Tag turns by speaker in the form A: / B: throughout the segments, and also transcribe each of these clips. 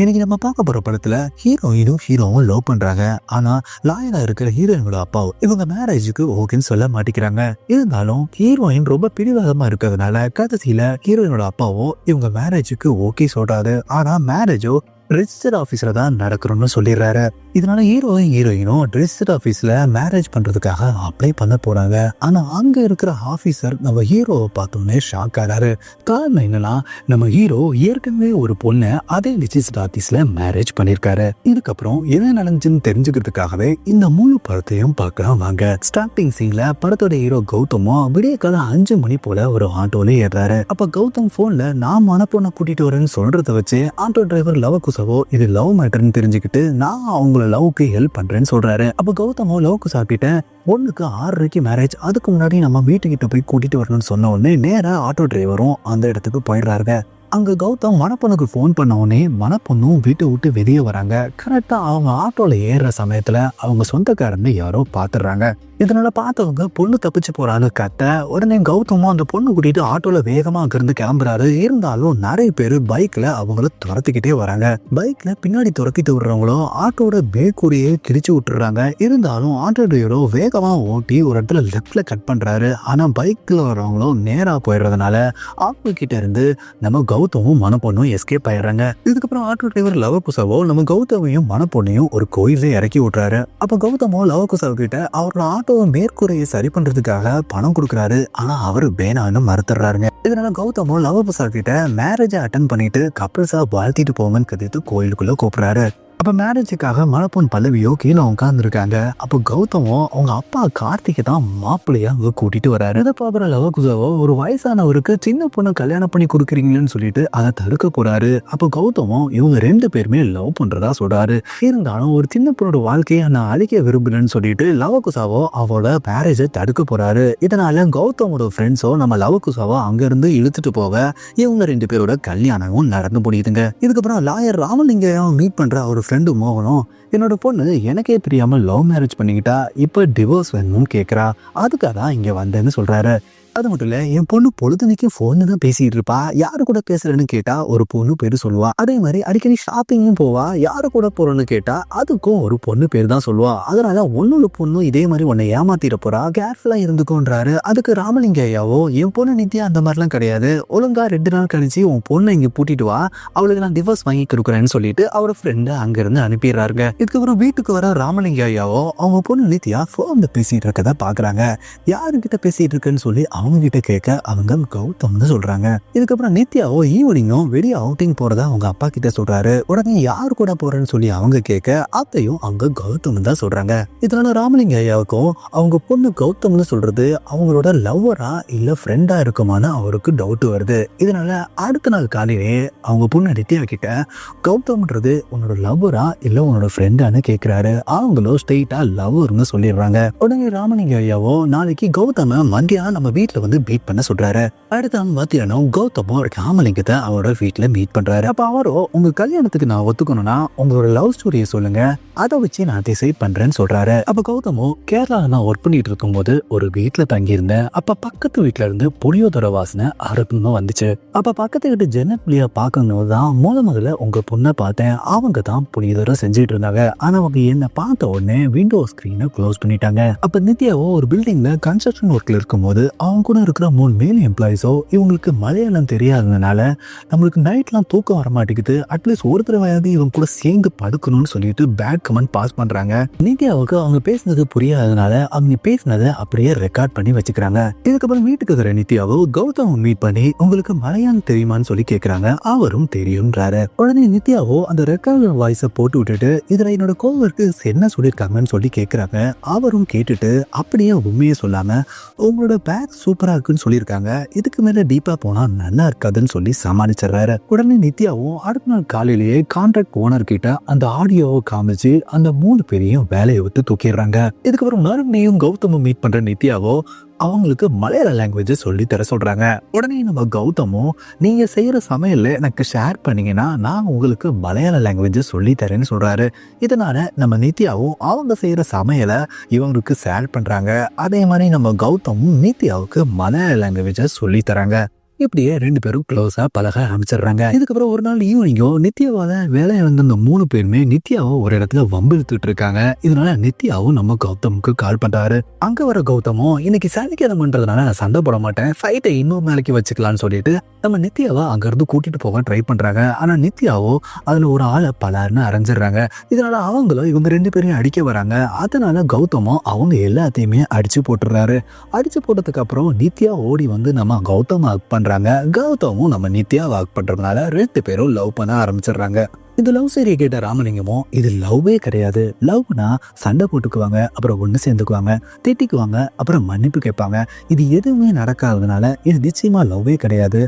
A: இன்னைக்கு நம்ம பார்க்க போற படத்துல ஹீரோவும் லவ் பண்றாங்க. ஆனா லாயரா இருக்கிற ஹீரோயினோட அப்பாவும் இவங்க மேரேஜுக்கு ஓகேன்னு சொல்ல மாட்டேங்கிறாங்க. இருந்தாலும் ஹீரோயின் ரொம்ப பிடிவாதமா இருக்கிறதுனால கடைசியில ஹீரோயினோட அப்பாவும் இவங்க மேரேஜுக்கு ஓகே சொல்றாரு. ஆனா மேரேஜோ ரிஜிஸ்டர் ஆபீஸ்ல தான் நடக்கணும்னு சொல்லிடுறாரு. இதனால ஹீரோயினும் ரிஜிஸ்டர் ஆபீஸ்ல மேரேஜ் பண்றதுக்காக அப்ளை பண்ண போறாங்க. ஆனா அங்க இருக்கிற ஆபீசர் நம்ம ஹீரோவை பார்த்தோன்னே ஷாக் ஆறாரு. காரணம் என்னன்னா, நம்ம ஹீரோ ஏற்கனவே ஒரு பொண்ணை அதே ரிஜிஸ்டர் ஆபீஸ்ல மேரேஜ் பண்ணிருக்காரு. இதுக்கப்புறம் என்ன நடந்துச்சுன்னு தெரிஞ்சுக்கிறதுக்காகவே இந்த முழு படத்தையும் பார்க்கலாம் வாங்க. ஸ்டார்டிங் சீன்ல படத்தோட ஹீரோ கௌதமும் விடிய காலம் 5 மணி போல ஒரு ஆட்டோல ஏறாரு. அப்ப கௌதம் போன்ல நான் மனப்பொண்ணை கூட்டிட்டு வரேன்னு சொல்றத வச்சு ஆட்டோ டிரைவர் லவகுசவோ இது லவ் மேட்டர்னு தெரிஞ்சுக்கிட்டு நான் அவங்கள லவ்க்கு ஹெல்ப் பண்றேன்னு சொல்றாரு. அப்ப கௌதமோ லவகுசா கிட்ட பொண்ணுக்கு 6:30 மேரேஜ், அதுக்கு முன்னாடி நம்ம வீட்டுக்கிட்ட போய் கூட்டிட்டு வரணும்னு சொன்ன உடனே நேரா ஆட்டோ டிரைவரும் அந்த இடத்துக்கு போயிடுறாருங்க. அங்க கௌதம் மணப்பொண்ணுக்கு போன் பண்ண உடனே மணப்பொண்ணும் வீட்டை விட்டு வெளியே வராங்க. கரெக்டா அவங்க ஆட்டோல ஏறுற சமயத்துல அவங்க சொந்தக்காரங்க யாரோ பாத்துடுறாங்க. இதனால பார்த்தவங்க பொண்ணு தப்பிச்சு போறான்னு கத்த உடனே கௌதமும் அந்த பொண்ணு கூட்டிட்டு ஆட்டோல வேகமா அங்கிருந்து கிளம்புறாரு. இருந்தாலும் நிறைய பேரு பைக்ல அவங்கள துரத்திக்கிட்டே வராங்க. பைக்ல பின்னாடி துரத்திட்டு விடுறவங்களும் ஆட்டோட பேக்கூரியே கிழிச்சு விட்டுறாங்க. இருந்தாலும் ஆட்டோ டிரைவரோ வேகமா ஓட்டி ஒரு இடத்துல லெப்ட்ல கட் பண்றாரு. ஆனா பைக்ல வர்றவங்களும் நேரா போயிடுறதுனால அவங்க கிட்ட இருந்து நம்ம கௌதமும் மணப்பொண்ணும் எஸ்கேப் ஆயிடுறாங்க. இதுக்கப்புறம் ஆட்டோ டிரைவர் லவகுசாவோ நம்ம கௌதமையும் மணப்பொண்ணையும் ஒரு கோயில இறக்கி விட்டுறாரு. அப்ப கௌதமோ லவகுசாவோ கிட்ட அவரோட ஆட்டோ மேற்கூரையை சரி பண்றதுக்காக பணம் கொடுக்குறாரு. ஆனா அவரு வேணான்னு மறுத்துறாருங்க. இதனால கௌதமோ லவகுசா கிட்ட மேரேஜை அட்டன் பண்ணிட்டு கப்பிள்ஸா வாழ்த்திட்டு போங்கன்னு கத்திட்டு கோயிலுக்குள்ள கூப்பிடுறாரு. அப்ப மேரேஜுக்காக மணப்பொன் பல்லவியோ கீழே உட்காந்துருக்காங்க. அப்போ கௌதமும் அவங்க அப்பா கார்த்திகை தான் மாப்பிள்ளையா அங்க கூட்டிட்டு வராரு. இதை பாக்குற லவகுசாவோ ஒரு வயசானவருக்கு சின்ன பொண்ணு கல்யாணம் பண்ணி கொடுக்குறீங்களேன்னு சொல்லிட்டு அதை தடுக்க போறாரு. அப்போ கௌதமும் இவங்க 2 பேருமே லவ் பண்றதா சொல்றாரு. இருந்தாலும் ஒரு சின்ன பொண்ணோட வாழ்க்கையை நான் அழிக்க விரும்புறேன்னு சொல்லிட்டு லவகுசாவோ அவளோட மேரேஜை தடுக்க போறாரு. இதனால கௌதமோட ஃப்ரெண்ட்ஸோ நம்ம லவகுசாவோ அங்க இருந்து இழுத்துட்டு போக இவங்க 2 பேரோட கல்யாணமும் நடந்து முடியுதுங்க. இதுக்கப்புறம் லாயர் ராமலிங்கம் மீட் பண்ற ஒரு ஃப்ரெண்டு மோகனும் என்னோட பொண்ணு எனக்கே தெரியாம லவ் மேரேஜ் பண்ணிக்கிட்டா இப்ப டிவோர்ஸ் வேணும்னு கேட்கறா, அதுக்காக தான் இங்க வந்தேன்னு சொல்றாரு. அது மட்டும் இல்ல, என் பொண்ணு பொழுதுனைக்கு போன்னு தான் பேசிட்டு இருப்பா, யாரு கூட பேசுறேன்னு கேட்டா ஒரு பொண்ணு பேரு சொல்லுவா. அதே மாதிரி அடிக்கடி ஷாப்பிங்கும் போவா, யாரு கூட போறோன்னு கேட்டா அதுக்கும் ஒரு பொண்ணு பேர் தான் சொல்லுவா. அதனால ஒன்னொரு பொண்ணு இதே மாதிரி உன்னை ஏமாத்திட போறா, கேர்ஃபுல்லா இருந்துக்கோன்றாரு. அதுக்கு ராமலிங்க ஐயாவோ என் பொண்ணு நித்யா அந்த மாதிரிலாம் கிடையாது, ஒழுங்கா 2 நாள் கழிச்சு உன் பொண்ணை இங்க கூட்டிட்டு வா, அவளுக்கு நான் டிவோர்ஸ் வாங்கி கொடுக்குறேன்னு சொல்லிட்டு அவரோட ஃப்ரெண்டு அங்க இருந்து அனுப்பிடுறாருங்க. இதுக்கப்புறம் வீட்டுக்கு வர ராமலிங்க ஐயாவோ அவங்க பொண்ணு நித்யா போன்ல பேசிட்டு இருக்கதான் பாக்குறாங்க. யாருக்கிட்ட பேசிட்டு இருக்குன்னு சொல்லி அவங்க கிட்ட கேட்க அவங்க கௌதம்னு சொல்றாங்க. இதுக்கப்புறம் நித்யாவோ ஈவினிங்கும் வெளியே அவுட்டிங் போறதா அவங்க அப்பா கிட்ட சொல்றாரு. உடனே யாரு கூட போறேன்னு சொல்லி அவங்க கேட்க அத்தையும் அவங்க கௌதம் தான் சொல்றாங்க. இதனால ராமலிங்க ஐயாவுக்கும் அவங்க பொண்ணு கௌதம்னு சொல்றது அவங்களோட லவ்வரா இல்ல ஃப்ரெண்டா இருக்குமான்னு அவருக்கு டவுட் வருது. இதனால அடுத்த நாள் காலையிலே அவங்க பொண்ணு நித்யா கிட்ட கௌதம்ன்றது உன்னோட லவ்வரா இல்ல உன்னோட ஃப்ரெண்டான்னு கேட்கிறாரு. அவங்களும் ஸ்ட்ரெயிட்டா லவ்வர்னு சொல்லிடுறாங்க. உடனே ராமலிங்க ஐயாவோ நாளைக்கு கௌதம மண்டியா நம்ம வீட்டுல வந்து மீட் பண்ண சொல்றாரு. அடுத்த மத்தியானம் கௌதமோ ராமலிங்கத்தை அவரோட வீட்டுல மீட் பண்றாரு. அப்ப அவரோ உங்க கல்யாணத்துக்கு நான் ஒத்துக்கணும்னா உங்களோட லவ் ஸ்டோரியை சொல்லுங்க, அதை வச்சு நான் டிசைட் பண்றேன்னு சொல்றாரு. அப்ப கௌதமோ கேரளால நான் ஒர்க் பண்ணிட்டு இருக்கும் போது ஒரு வீட்டுல தங்கி இருந்தேன். அப்ப பக்கத்து வீட்டுல இருந்து புளியோதர வாசனை ஆரம்பமா வந்துச்சு. அப்ப பக்கத்து வீட்டு ஜன்னல் புளிய பார்க்கணும் தான் முதல்ல உங்க பொண்ணை பார்த்தேன். அவங்க தான் புளியோதர செஞ்சுட்டு இருந்தாங்க. ஆனா அவங்க என்ன பார்த்த உடனே விண்டோ ஸ்கிரீனை க்ளோஸ் பண்ணிட்டாங்க. அப்ப நித்யாவோ ஒரு பில்டிங்ல கன்ஸ்ட்ரக்ஷன் ஒர்க்ல இருக்கும்போது அவங்க கூட இருக்கிற 3 மேல் எம்ப்ளாயிஸோ இவங்களுக்கு மலையாளம் தெரியாததுனால நம்மளுக்கு நைட்லாம் தூக்கம் வர மாட்டேங்குது, அட்லீஸ்ட் ஒரு தடவையாவது இவங்க கூட சேர்ந்து படுக்கணும்னு சொல்லிட்டு பேட் கமெண்ட் பாஸ் பண்றாங்க. நித்யாவுக்கு அவங்க பேசினது புரியாததுனால அவங்க பேசினதை அப்படியே ரெக்கார்ட் பண்ணி வச்சுக்கிறாங்க. இதுக்கப்புறம் வீட்டுக்கு வர நித்யாவோ கௌதம் மீட் பண்ணி உங்களுக்கு மலையாளம் தெரியுமான்னு சொல்லி கேட்கறாங்க. அவரும் தெரியும்ன்றாரு. உடனே நித்யாவோ அந்த ரெக்கார்ட் வாய்ஸை போட்டு விட்டுட்டு இதுல என்னோட கோவருக்கு என்ன சொல்லியிருக்காங்கன்னு சொல்லி கேட்கறாங்க. அவரும் கேட்டுட்டு அப்படியே உண்மையை சொல்லாம உங்களோட பேக் சூப்பரா இருக்குன்னு சொல்லியிருக்காங்க, இதுக்கு மேல டீப்பா போனா நல்லா இருக்காதுன்னு சொல்லி சமாளிச்சிடறாரு. உடனே நித்யாவும் அடுத்த நாள் காலையிலேயே கான்ட்ராக்ட் ஓனர் கிட்ட அந்த ஆடியோவை காமிச்சு அந்த 3 பேரையும் வேலையை விட்டு தூக்கிடுறாங்க. இதுக்கப்புறம் மறுபடியும் கௌதமும் மீட் பண்ற நித்யாவோ அவங்களுக்கு மலையாள லாங்குவேஜ் சொல்லி தர சொல்றாங்க. உடனே நம்ம கௌதமும் நீங்க செய்யற சமையல்ல எனக்கு ஷேர் பண்ணீங்கன்னா நான் உங்களுக்கு மலையாள லாங்குவேஜ் சொல்லி தரேன்னு சொல்றாரு. இதனால நம்ம நித்யாவும் அவங்க செய்யற சமையலை இவங்களுக்கு ஷேர் பண்றாங்க. அதே மாதிரி நம்ம கௌதமும் நித்யாவுக்கு மலையாள லாங்குவேஜ் சொல்லி தராங்க. இப்படியே 2 பேரும் க்ளோஸா பழக ஆரம்பிச்சிடுறாங்க. இதுக்கப்புறம் ஒரு நாள் ஈவினிங்கோ நித்யாவால வேலையை வந்து அந்த 3 பேருமே நித்யாவை ஒரு இடத்துல வம்பிழுத்துட்டு இருக்காங்க. இதனால நித்யாவும் நம்ம கௌதமுக்கு கால் பண்றாரு. அங்க வர கௌதமும் இன்னைக்கு சனிக்கிழமைன்றதுனால நான் சண்டை போட மாட்டேன், ஃபைட்டை இன்னொரு நாளைக்கு வச்சுக்கலாம்னு சொல்லிட்டு நம்ம நித்யாவை அங்க இருந்து கூட்டிட்டு போக ட்ரை பண்றாங்க. ஆனா நித்யாவோ அதுல ஒரு ஆளை பலாருன்னு அரைஞ்சிடுறாங்க. இதனால அவங்களும் இவங்க 2 பேரையும் அடிக்க வராங்க. அதனால கௌதமும் அவங்க எல்லாத்தையுமே அடிச்சு போட்டுறாரு. அடிச்சு போட்டதுக்கு அப்புறம் நித்யா ஓடி வந்து நம்ம கௌதம் ஹக் பண்றாங்க. கௌதமும் நம்ம நித்யா ஹக் பண்றதுனால 2 பேரும் லவ் பண்ண ஆரம்பிச்சிடுறாங்க. இந்த லவ் சீரியை கேட்ட ராமலிங்கமும் இது லவ்வே கிடையாது, லவ்னா சண்டை போட்டுக்குவாங்க, அப்புறம் ஒன்று சேர்ந்துக்குவாங்க, திட்டிக்குவாங்க, அப்புறம் மன்னிப்பு கேட்பாங்க, இது எதுவுமே நடக்காததுனால இது நிச்சயமா லவ்வே கிடையாது.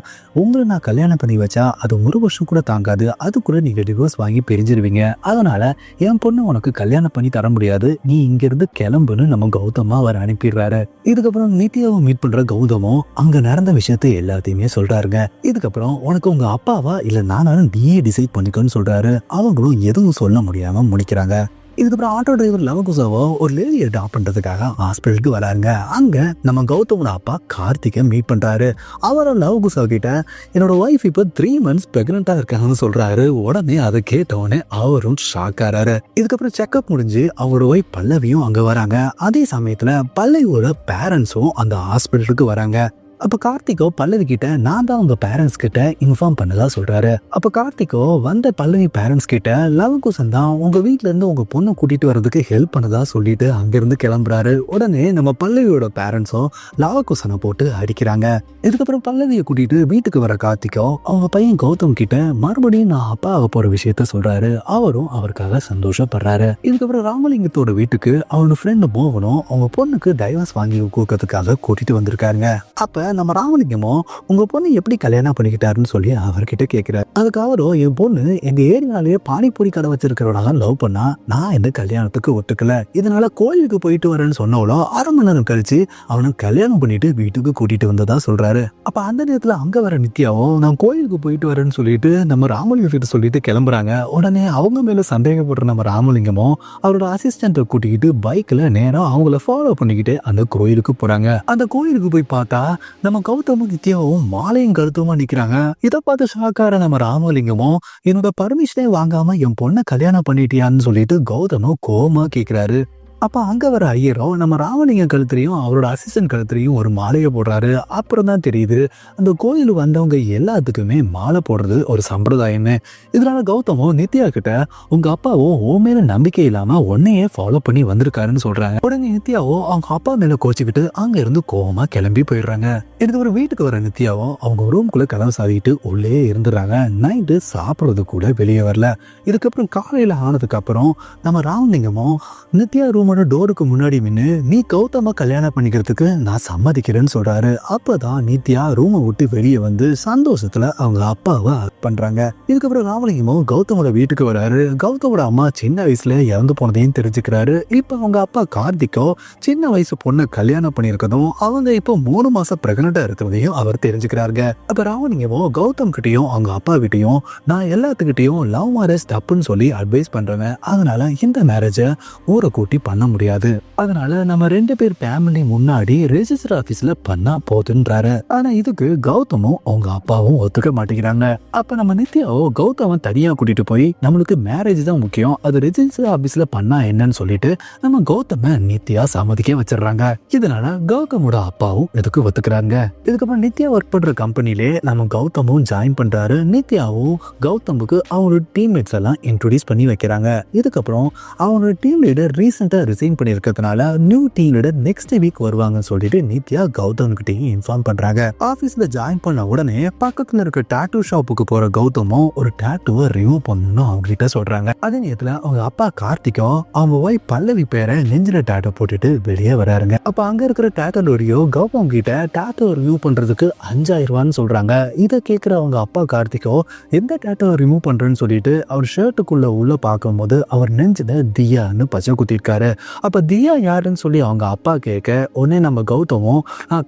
A: உங்களை நான் கல்யாணம் பண்ணி வச்சா அது 1 வருஷம் கூட தாங்காது, அதுக்குள்ள நீங்க டிவோர்ஸ் வாங்கி பிரிஞ்சிருவீங்க, அதனால என் பொண்ணு உனக்கு கல்யாணம் பண்ணி தர முடியாது, நீ இங்கிருந்து கிளம்புன்னு நம்ம கௌதமா அவர் அனுப்பிடுறாரு. இதுக்கப்புறம் நித்யாவை மீட் பண்ற கௌதமும் அங்க நடந்த விஷயத்தை எல்லாத்தையுமே சொல்றாருங்க. இதுக்கப்புறம் உனக்கு உங்க அப்பாவா இல்ல நானாலும் நீயே டிசைட் பண்ணிக்கோன்னு சொல்றாரு. அவங்களும் எதுவும் சொல்ல முடியாம முடிக்கிறாங்க. இதுக்கப்புறம் ஆட்டோ டிரைவர் லவகுசாவோ ஒரு லேடியை டாப் பண்றதுக்காக ஹாஸ்பிட்டலுக்கு வராங்க. அங்க நம்ம கௌதமோட அப்பா கார்த்திகை மீட் பண்றாரு. அவரும் லவகுசா கிட்ட என்னோட ஒய்ஃப் இப்போ 3 months பிரெக்னெண்டா இருக்காங்கன்னு சொல்றாரு. உடனே அதை கேட்டவுடனே அவரும் ஷாக் ஆறாரு. இதுக்கப்புறம் செக்அப் முடிஞ்சு அவரோட ஒய்ஃப் பல்லவியும் அங்க வராங்க. அதே சமயத்துல பல்லவியோட பேரண்ட்ஸும் அந்த ஹாஸ்பிட்டலுக்கு வராங்க. அப்ப கார்த்திகோ பல்லவி கிட்ட நான் தான் உங்க பேரண்ட்ஸ் கிட்ட இன்ஃபார்ம் பண்ணதா சொல்றாரு. அப்ப கார்த்திகோ வந்த பல்லவி பேரண்ட்ஸ் கிட்ட லவகுசன் தான் உங்க வீட்ல இருந்து உங்க பொண்ணை கூட்டிட்டு வர்றதுக்கு ஹெல்ப் பண்ணதா சொல்லிட்டு அங்கிருந்து கிளம்புறாரு. உடனே நம்ம பல்லவியோட பேரண்ட்ஸும் லவகுசனை போட்டு அடிக்கிறாங்க. இதுக்கப்புறம் பல்லவியை கூட்டிட்டு வீட்டுக்கு வர கார்த்திகோ அவங்க பையன் கௌதம் கிட்ட மறுபடியும் நான் அப்பா ஆக போற விஷயத்த சொல்றாரு. அவரும் அவருக்காக சந்தோஷப்படுறாரு. இதுக்கப்புறம் ராமலிங்கத்தோட வீட்டுக்கு அவனோட ஃப்ரெண்ட் மோகனும் அவங்க பொண்ணுக்கு டைவர்ஸ் வாங்கி கொடுக்கறதுக்காக கூட்டிட்டு வந்திருக்காருங்க. அப்ப நம்ம ராமலிங்கமும் உங்க பொண்ணு எப்படி கல்யாணம் பண்ணிக்கிட்டாருன்னு சொல்லி அவர்கிட்ட கேட்கிறாரு. அதுக்கு அவரும் என் பொண்ணு எங்க ஏரியாலேயே பானிபூரி கடை வச்சிருக்கிறவனால லவ் பண்ணா, நான் இந்த கல்யாணத்துக்கு ஒத்துக்கல, இதனால கோயிலுக்கு போயிட்டு வரேன்னு சொன்னவளோ 1/2 மணி நேரம் கழிச்சு அவனை கல்யாணம் பண்ணிட்டு வீட்டுக்கு கூட்டிட்டு வந்ததா சொல்றாரு. அப்ப அந்த நேரத்துல அங்க வர நித்யாவும் நான் கோயிலுக்கு போயிட்டு வரேன்னு சொல்லிட்டு நம்ம ராமலிங்கம் கிட்ட சொல்லிட்டு கிளம்புறாங்க. உடனே அவங்க மேல சந்தேகப்படுற நம்ம ராமலிங்கமும் அவரோட அசிஸ்டன்ட்டை கூட்டிக்கிட்டு பைக்ல நேரம் அவங்கள ஃபாலோ பண்ணிக்கிட்டு அந்த கோயிலுக்கு போறாங்க. அந்த கோயிலுக்கு போய் பார்த்தா நம்ம கௌதமும் நித்யாவும் மாலையும் கருத்துமா நிக்கிறாங்க. இதை பார்த்து ஷாக்கார நம்ம ராமலிங்கமும் என்னோட பர்மிஷனே வாங்காம என் பொண்ணை கல்யாணம் பண்ணிட்டியான்னு சொல்லிட்டு கௌதமும் கோவமா கேட்கிறாரு. அப்ப அங்க வர ஐயரோ நம்ம ராமலிங்கம் கழுத்துலையும் அவரோட அசிஸ்டன்ட் கழுத்துலையும் ஒரு மாலையை போடுறாரு. அப்புறம் தான் தெரியுது அந்த கோயில் வந்தவங்க எல்லாத்துக்குமே மாலை போடுறது ஒரு சம்பிரதாயம்னு. இதனால கௌதமும் நித்யா கிட்ட உங்க அப்பாவும் ஓ மேல நம்பிக்கை இல்லாம உன்னையே ஃபாலோ பண்ணி வந்திருக்காருன்னு சொல்றாங்க. உடனே நித்யாவோ அவங்க அப்பா மேல கோச்சிக்கிட்டு அங்க இருந்து கோவமா கிளம்பி போயிடுறாங்க. இது ஒரு வீட்டுக்கு வர நித்யாவோ அவங்க ரூம்குள்ள கதவை சாதிட்டு உள்ளே இருந்துடுறாங்க. நைட்டு சாப்பிட்றது கூட வெளியே வரல. இதுக்கப்புறம் காலையில ஆனதுக்கு அப்புறம் நம்ம ராமலிங்கமும் நித்யா ரூமோட டோருக்கு முன்னாடி நின்று நீ கௌதம கல்யாணம் பண்ணிக்கிறதுக்கு நான் சம்மதிக்கிறேன்னு சொல்றாரு. அப்பதான் நித்யா ரூமை விட்டு வெளியே வந்து சந்தோஷத்துல அவங்க அப்பாவை ஹக் பண்றாங்க. இதுக்கப்புறம் ராமலிங்கமும் கௌதமோட வீட்டுக்கு வராரு. கௌதமோட அம்மா சின்ன வயசுல இறந்து போனதையும் தெரிஞ்சுக்கிறாரு. இப்ப அவங்க அப்பா கார்த்திகோ சின்ன வயசு பொண்ணை கல்யாணம் பண்ணியிருக்கதும் அவங்க இப்போ 3 மாசம் பிரெக்னண்டா இருக்கிறதையும் அவர் தெரிஞ்சுக்கிறாருங்க. அப்ப ராமலிங்கமும் கௌதம் கிட்டையும் அவங்க அப்பா கிட்டையும் நான் எல்லாத்துக்கிட்டையும் லவ் மேரேஜ் தப்புன்னு சொல்லி அட்வைஸ் பண்றேன், அதனால இந்த மேரேஜை ஊரை கூட்டி பண்ண முடியாது, அதனால நம்ம 2 பேர் ஃபேமிலி முன்னாடி ரெஜிஸ்டர் ஆபீஸ்ல பண்ணா போதுன்றாரு. ஆனா இதுக்கு கௌதமும் அவங்க அப்பாவும் ஒத்துக்க மாட்டேங்கிறாங்க. அப்ப நம்ம நித்யாவோ கௌதம தனியா கூட்டிட்டு போய் நம்மளுக்கு மேரேஜ் தான் முக்கியம், அது ரெஜிஸ்டர் ஆபீஸ்ல பண்ணா என்னன்னு சொல்லிட்டு நம்ம கௌதம நித்யா சம்மதிக்க வச்சிடறாங்க. இதனால கௌதமோட அப்பாவும் இதுக்கு ஒத்துக்கிறாங்க. இதுக்கப்புறம் நித்யா ஒர்க் பண்ற கம்பெனிலே நம்ம கௌதமும் ஜாயின் பண்றாரு. நித்யாவும் கௌதமுக்கு அவங்களோட டீம்மேட்ஸ் எல்லாம் இன்ட்ரோடியூஸ் பண்ணி வைக்கிறாங்க. இதுக்கப்புறம் அவங்களோட டீம் லீடர் ரீசெண்டா ரிசைன் பண்ணிருக்கிறதுனால new team leader next week வருவாங்கன்னு சொல்லிட்டு நித்யா கௌதம் கிட்டையும் இன்ஃபார்ம் பண்றாங்க. ஆபீஸ்ல ஜாயின் பண்ண உடனே பக்கத்துல இருக்க டாட்டூ ஷாப்புக்கு போற கௌதமும் ஒரு டாட்டூவை ரிமூவ் பண்ணணும் அவங்க கிட்ட சொல்றாங்க. அதே நேரத்துல அவங்க அப்பா கார்த்திக்கும் அவங்க ஒய்ஃப் பல்லவி பேரை நெஞ்சில டாட்டூ போட்டுட்டு வெளியே வராருங்க. அப்ப அங்க இருக்கிற டாட்டூரியோ கௌதம் கிட்ட டாட்டூ ரிமூவ் பண்றதுக்கு 5000 ரூபான்னு சொல்றாங்க. இதை கேட்கிற அவங்க அப்பா கார்த்திகோ எந்த டாட்டூ ரிமூவ் பண்றேன்னு சொல்லிட்டு அவர் ஷர்ட்டுக்குள்ள உள்ள பார்க்கும் போது அவர் நெஞ்சில தியான்னு பச்சை குத்திருக்காரு. அப்ப தியா யாருன்னு சொல்லி அவங்க அப்பா கேட்க உடனே நம்ம கௌதமும்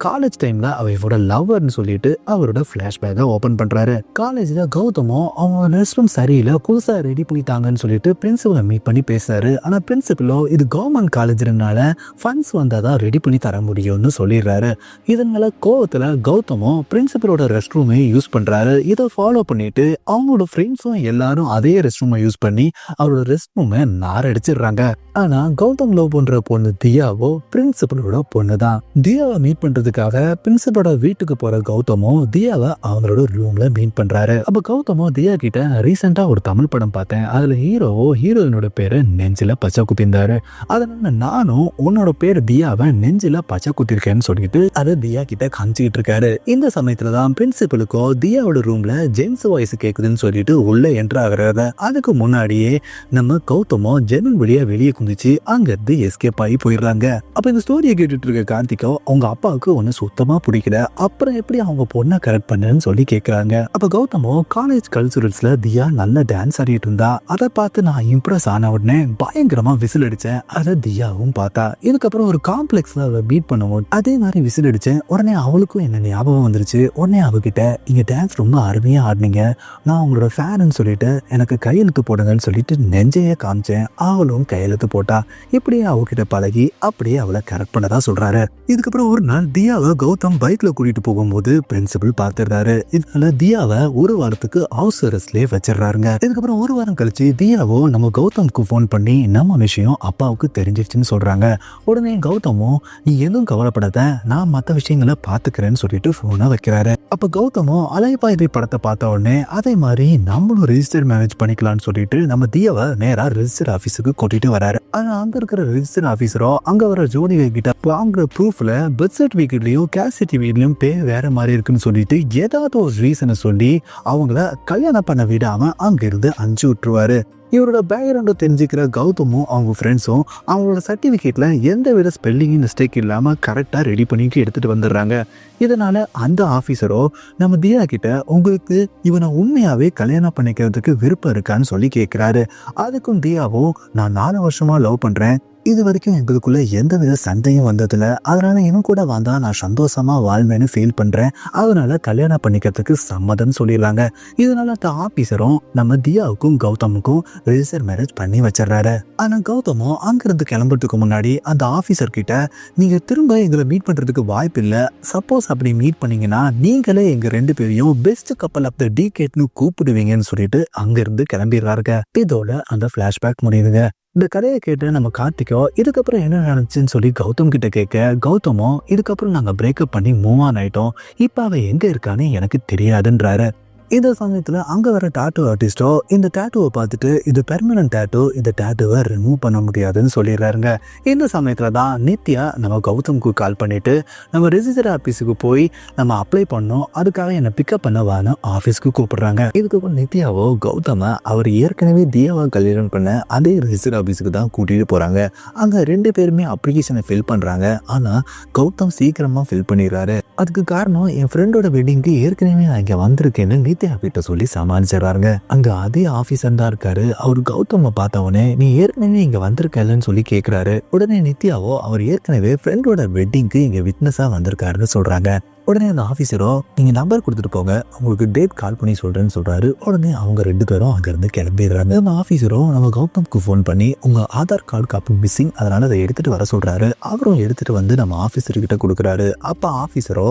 A: காலேஜ் டைம்ல அவரோட லவ்வர்னு சொல்லிட்டு அவரோட பிளாஷ்பேக்கை ஓபன் பண்றாரு. காலேஜ்ல கௌதமும் அவங்க ரெஸ்ட் ரூம் சரியில்லை, புதுசா ரெடி பண்ணிட்டாங்கன்னு சொல்லிட்டு பிரின்சிபலை மீட் பண்ணி பேசுறாரு. ஆனா பிரின்சிபலோ இது கவர்மெண்ட் காலேஜ்னால ஃபண்ட்ஸ் வந்தாதான் ரெடி பண்ணி தர முடியும்னு சொல்லிடுறாரு. இதனால கோவத்துல கௌதமும் பிரின்சிபலோட ரெஸ்ட் ரூமை யூஸ் பண்றாரு. இதை ஃபாலோ பண்ணிட்டு அவங்களோட ஃப்ரெண்ட்ஸும் எல்லாரும் அதே ரெஸ்ட் ரூமை யூஸ் பண்ணி அவரோட ரெஸ்ட் ரூமை நாரடிச்சிடுறாங்க. ஆனா கௌதம் லவ் பண்ற பொண்ணு தியாவோ பிரின்சிபலோட பொண்ணு தான். தியாவை மீட் பண்றதுக்காக பிரின்சிபலோட வீட்டுக்கு போற கௌதமும் தியாவை அவங்களோட ரூம்ல மீட் பண்றாரு. அப்ப கௌதமும் தியா கிட்ட ரீசெண்டா ஒரு தமிழ் படம் பார்த்தேன், அதுல ஹீரோயினோட பேரு நெஞ்சில பச்சை குத்திருந்தாரு, அதனால நானும் உன்னோட பேரு தியாவை நெஞ்சில பச்சை குத்திருக்கேன்னு சொல்லிட்டு அதை தியா கிட்ட காமிச்சிட்டு இருக்காரு. இந்த சமயத்துலதான் பிரின்சிபலுக்கோ தியாவோட ரூம்ல ஜென்ஸ் வாய்ஸ் கேக்குதுன்னு சொல்லிட்டு உள்ள என்ட்ரு ஆகுறாரு. அதுக்கு முன்னாடியே நம்ம கௌதமோ ஜன்னல் வழியா வெளியே குதிச்சு அங்க இருந்து எஸ்கேப் ஆகி போயிடுறாங்க. அப்ப இந்த ஸ்டோரியை கேட்டுட்டு இருக்க கார்த்திகோ அவங்க அப்பாவுக்கு ஒண்ணு சுத்தமா பிடிக்கல, அப்புறம் எப்படி அவங்க பொண்ணை கரெக்ட் பண்ணுன்னு சொல்லி கேட்கறாங்க. அப்ப கௌதமோ காலேஜ் கல்ச்சுரல்ஸ்ல தியா நல்ல டான்ஸ் ஆடிட்டு இருந்தா, அதை பார்த்து நான் இம்ப்ரெஸ் ஆன உடனே பயங்கரமா விசில் அடிச்சேன். அதை தியாவும் பார்த்தா. இதுக்கப்புறம் ஒரு காம்ப்ளெக்ஸ்ல அவ மீட் பண்ணுவோம், அதே மாதிரி விசில் அடிச்சேன். உடனே அவளுக்கும் என்ன ஞாபகம் வந்துருச்சு. உடனே அவகிட்ட இங்க டான்ஸ் ரொம்ப அருமையா ஆடினீங்க, நான் உங்களோட ஃபேன்னு சொல்லிட்டு எனக்கு கையெழுத்து போடுங்கன்னு சொல்லிட்டு நெஞ்சையே காமிச்சேன். அவளும் கையெழுத்து போட்டா. இப்படியே அவகிட்ட பழகி அப்படியே அவளை கரெக்ட் பண்ணதா சொல்றாரு. இதுக்கப்புறம் ஒரு நாள் தியாவை கௌதம் பைக்ல கூட்டிட்டு போகும்போது பிரின்சிபல் பார்த்துடுறாரு. இதனால தியாவை ஒரு வாரத்துக்கு ஹவுஸ் அரெஸ்ட்லயே வச்சிடறாருங்க. இதுக்கப்புறம் ஒரு வாரம் கழிச்சு தியாவோ நம்ம கௌதம்க்கு போன் பண்ணி நம்ம விஷயம் அப்பாவுக்கு தெரிஞ்சிருச்சுன்னு சொல்றாங்க. உடனே கௌதமும் நீ எதுவும் கவலைப்படாத, நான் மற்ற விஷயங்களை பாத்துக்கிறேன்னு சொல்லிட்டு போனை வைக்கிறாரு. அப்ப கௌதமும் அலைபாயுதை படத்தை பார்த்த உடனே அதே மாதிரி நம்மளும் ரெஜிஸ்டர் மேரேஜ் பண்ணிக்கலாம்னு சொல்லிட்டு நம்ம தியாவை நேரா ரெஜிஸ்டர் ஆபீஸுக்கு கூட்டிட்டு வராரு. ஆனா அங்க இருக்கிற ரெஜிஸ்டர் ஆபீசரோ அங்க வர ஜோடிகள் கிட்ட வாங்குற ப்ரூஃப்ல பர்த் சர்டிபிகேட்லயும் கேஸ்ட் சர்டிபிகேட்லயும் பேர் வேற மாதிரி இருக்குன்னு சொல்லிட்டு ஏதாவது ஒரு ரீசனை சொல்லி அவங்கள கல்யாணம் பண்ண விடாம அங்கிருந்து அனுப்பிச்சு விட்டுருவாரு. இவரோட பேக்ரவுண்டை தெரிஞ்சுக்கிற கௌதமும் அவங்க ஃப்ரெண்ட்ஸும் அவங்களோட சர்டிஃபிகேட்ல எந்த வித ஸ்பெல்லிங் மிஸ்டேக் இல்லாமல் கரெக்டாக ரெடி பண்ணிட்டு எடுத்துகிட்டு வந்துடுறாங்க. இதனால அந்த ஆஃபீஸரோ நம்ம தியா கிட்ட உங்களுக்கு இவனை உண்மையாகவே கல்யாணம் பண்ணிக்கிறதுக்கு விருப்பம் இருக்கான்னு சொல்லி கேட்குறாரு. அதுக்கும் தியாவோ நான் 4 வருஷமாக லவ் பண்ணுறேன், இது வரைக்கும் எங்களுக்குள்ள எந்த வித சண்டையும் வந்ததில்ல, அதனால இவன் கூட வந்தா நான் சந்தோஷமா வாழ்வேன்னு ஃபீல் பண்றேன், அதனால கல்யாணம் பண்ணிக்கிறதுக்கு சம்மதம் சொல்லிடுறாங்க. இதனால அந்த ஆபீசரும் நம்ம தியாவுக்கும் கௌதமுக்கும் ரெஜிஸ்டர் மேரேஜ் பண்ணி வச்சிடறாரு. ஆனா கௌதமும் அங்கிருந்து கிளம்புறதுக்கு முன்னாடி அந்த ஆபீசர் கிட்ட நீங்க திரும்ப எங்களை மீட் பண்றதுக்கு வாய்ப்பு இல்லை, சப்போஸ் அப்படி மீட் பண்ணீங்கன்னா நீங்களே எங்க 2 பேரையும் பெஸ்ட் கப்பல் ஆஃப் த டிகேட்னு கூப்பிடுவீங்கன்னு சொல்லிட்டு அங்கிருந்து கிளம்பிடுறாருங்க. இதோட அந்த பிளாஷ்பேக் முடியுதுங்க. இந்த கதையை கேட்டு நம்ம கார்த்திகோ இதுக்கப்புறம் என்ன நடந்துச்சுன்னு சொல்லி கௌதம் கிட்ட கேட்க, கௌதமோ இதுக்கப்புறம் நாங்கள் பிரேக்கப் பண்ணி மூவ் ஆன் ஆயிட்டோம், இப்போ அவ எங்கே இருக்கான்னு எனக்கு தெரியாதுன்றாரு. இந்த சமயத்தில் அங்கே வர டாட்டூ ஆர்டிஸ்டோ இந்த டேட்டூவை பார்த்துட்டு இது பெர்மனன்ட் டேட்டூ, இந்த டேட்டூவை ரிமூவ் பண்ண முடியாதுன்னு சொல்லிடுறாருங்க. இந்த சமயத்தில் தான் நித்யா நம்ம கௌதம்க்கு கால் பண்ணிட்டு நம்ம ரெஜிஸ்டர் ஆஃபீஸுக்கு போய் நம்ம அப்ளை பண்ணோம், அதுக்காக என்னை பிக்கப் பண்ணவான்னு ஆஃபீஸ்க்கு கூப்பிடுறாங்க. இதுக்கப்புறம் நித்யாவோ கௌதம அவர் ஏற்கனவே தியாவை கல்யாணம் பண்ண அதே ரெஜிஸ்டர் ஆஃபீஸுக்கு தான் கூட்டிகிட்டு போகிறாங்க. அங்கே 2 பேருமே அப்ளிகேஷனை ஃபில் பண்ணுறாங்க. ஆனால் கௌதம் சீக்கிரமாக ஃபில் பண்ணிடுறாரு. அதுக்கு காரணம் என் ஃப்ரெண்டோட வெட்டிங்க்கு ஏற்கனவே நான் இங்கே வந்திருக்கேன்னு நித்யா கிட்ட சொல்லி சமாளிச்சிடறாங்க. அங்க அதே ஆபீசர் தான் இருக்காரு. அவர் கௌதம பார்த்த உடனே நீ ஏற்கனவே இங்க வந்திருக்கலன்னு சொல்லி கேட்கிறாரு. உடனே நித்யாவோ அவர் ஏற்கனவே ஃப்ரெண்டோட வெட்டிங்க்கு இங்க விட்னஸா வந்திருக்காருன்னு சொல்றாங்க. உடனே அந்த ஆஃபீஸரோ நீங்க நம்பர் கொடுத்துட்டு போங்க, உங்களுக்கு டேட் கால் பண்ணி சொல்றேன்னு சொல்றாரு. உடனே அவங்க 2 பேரும் அங்கிருந்து கிளம்பிடுறாங்க. அந்த ஆஃபீஸரோ நம்ம கௌதம்க்கு ஃபோன் பண்ணி உங்க ஆதார் கார்டு காப்பி மிஸ்ஸிங், அதனால அதை எடுத்துட்டு வர சொல்றாரு. அவரும் எடுத்துட்டு வந்து நம்ம ஆஃபீஸர் கிட்ட கொடுக்குறாரு. அப்ப ஆஃபீஸரோ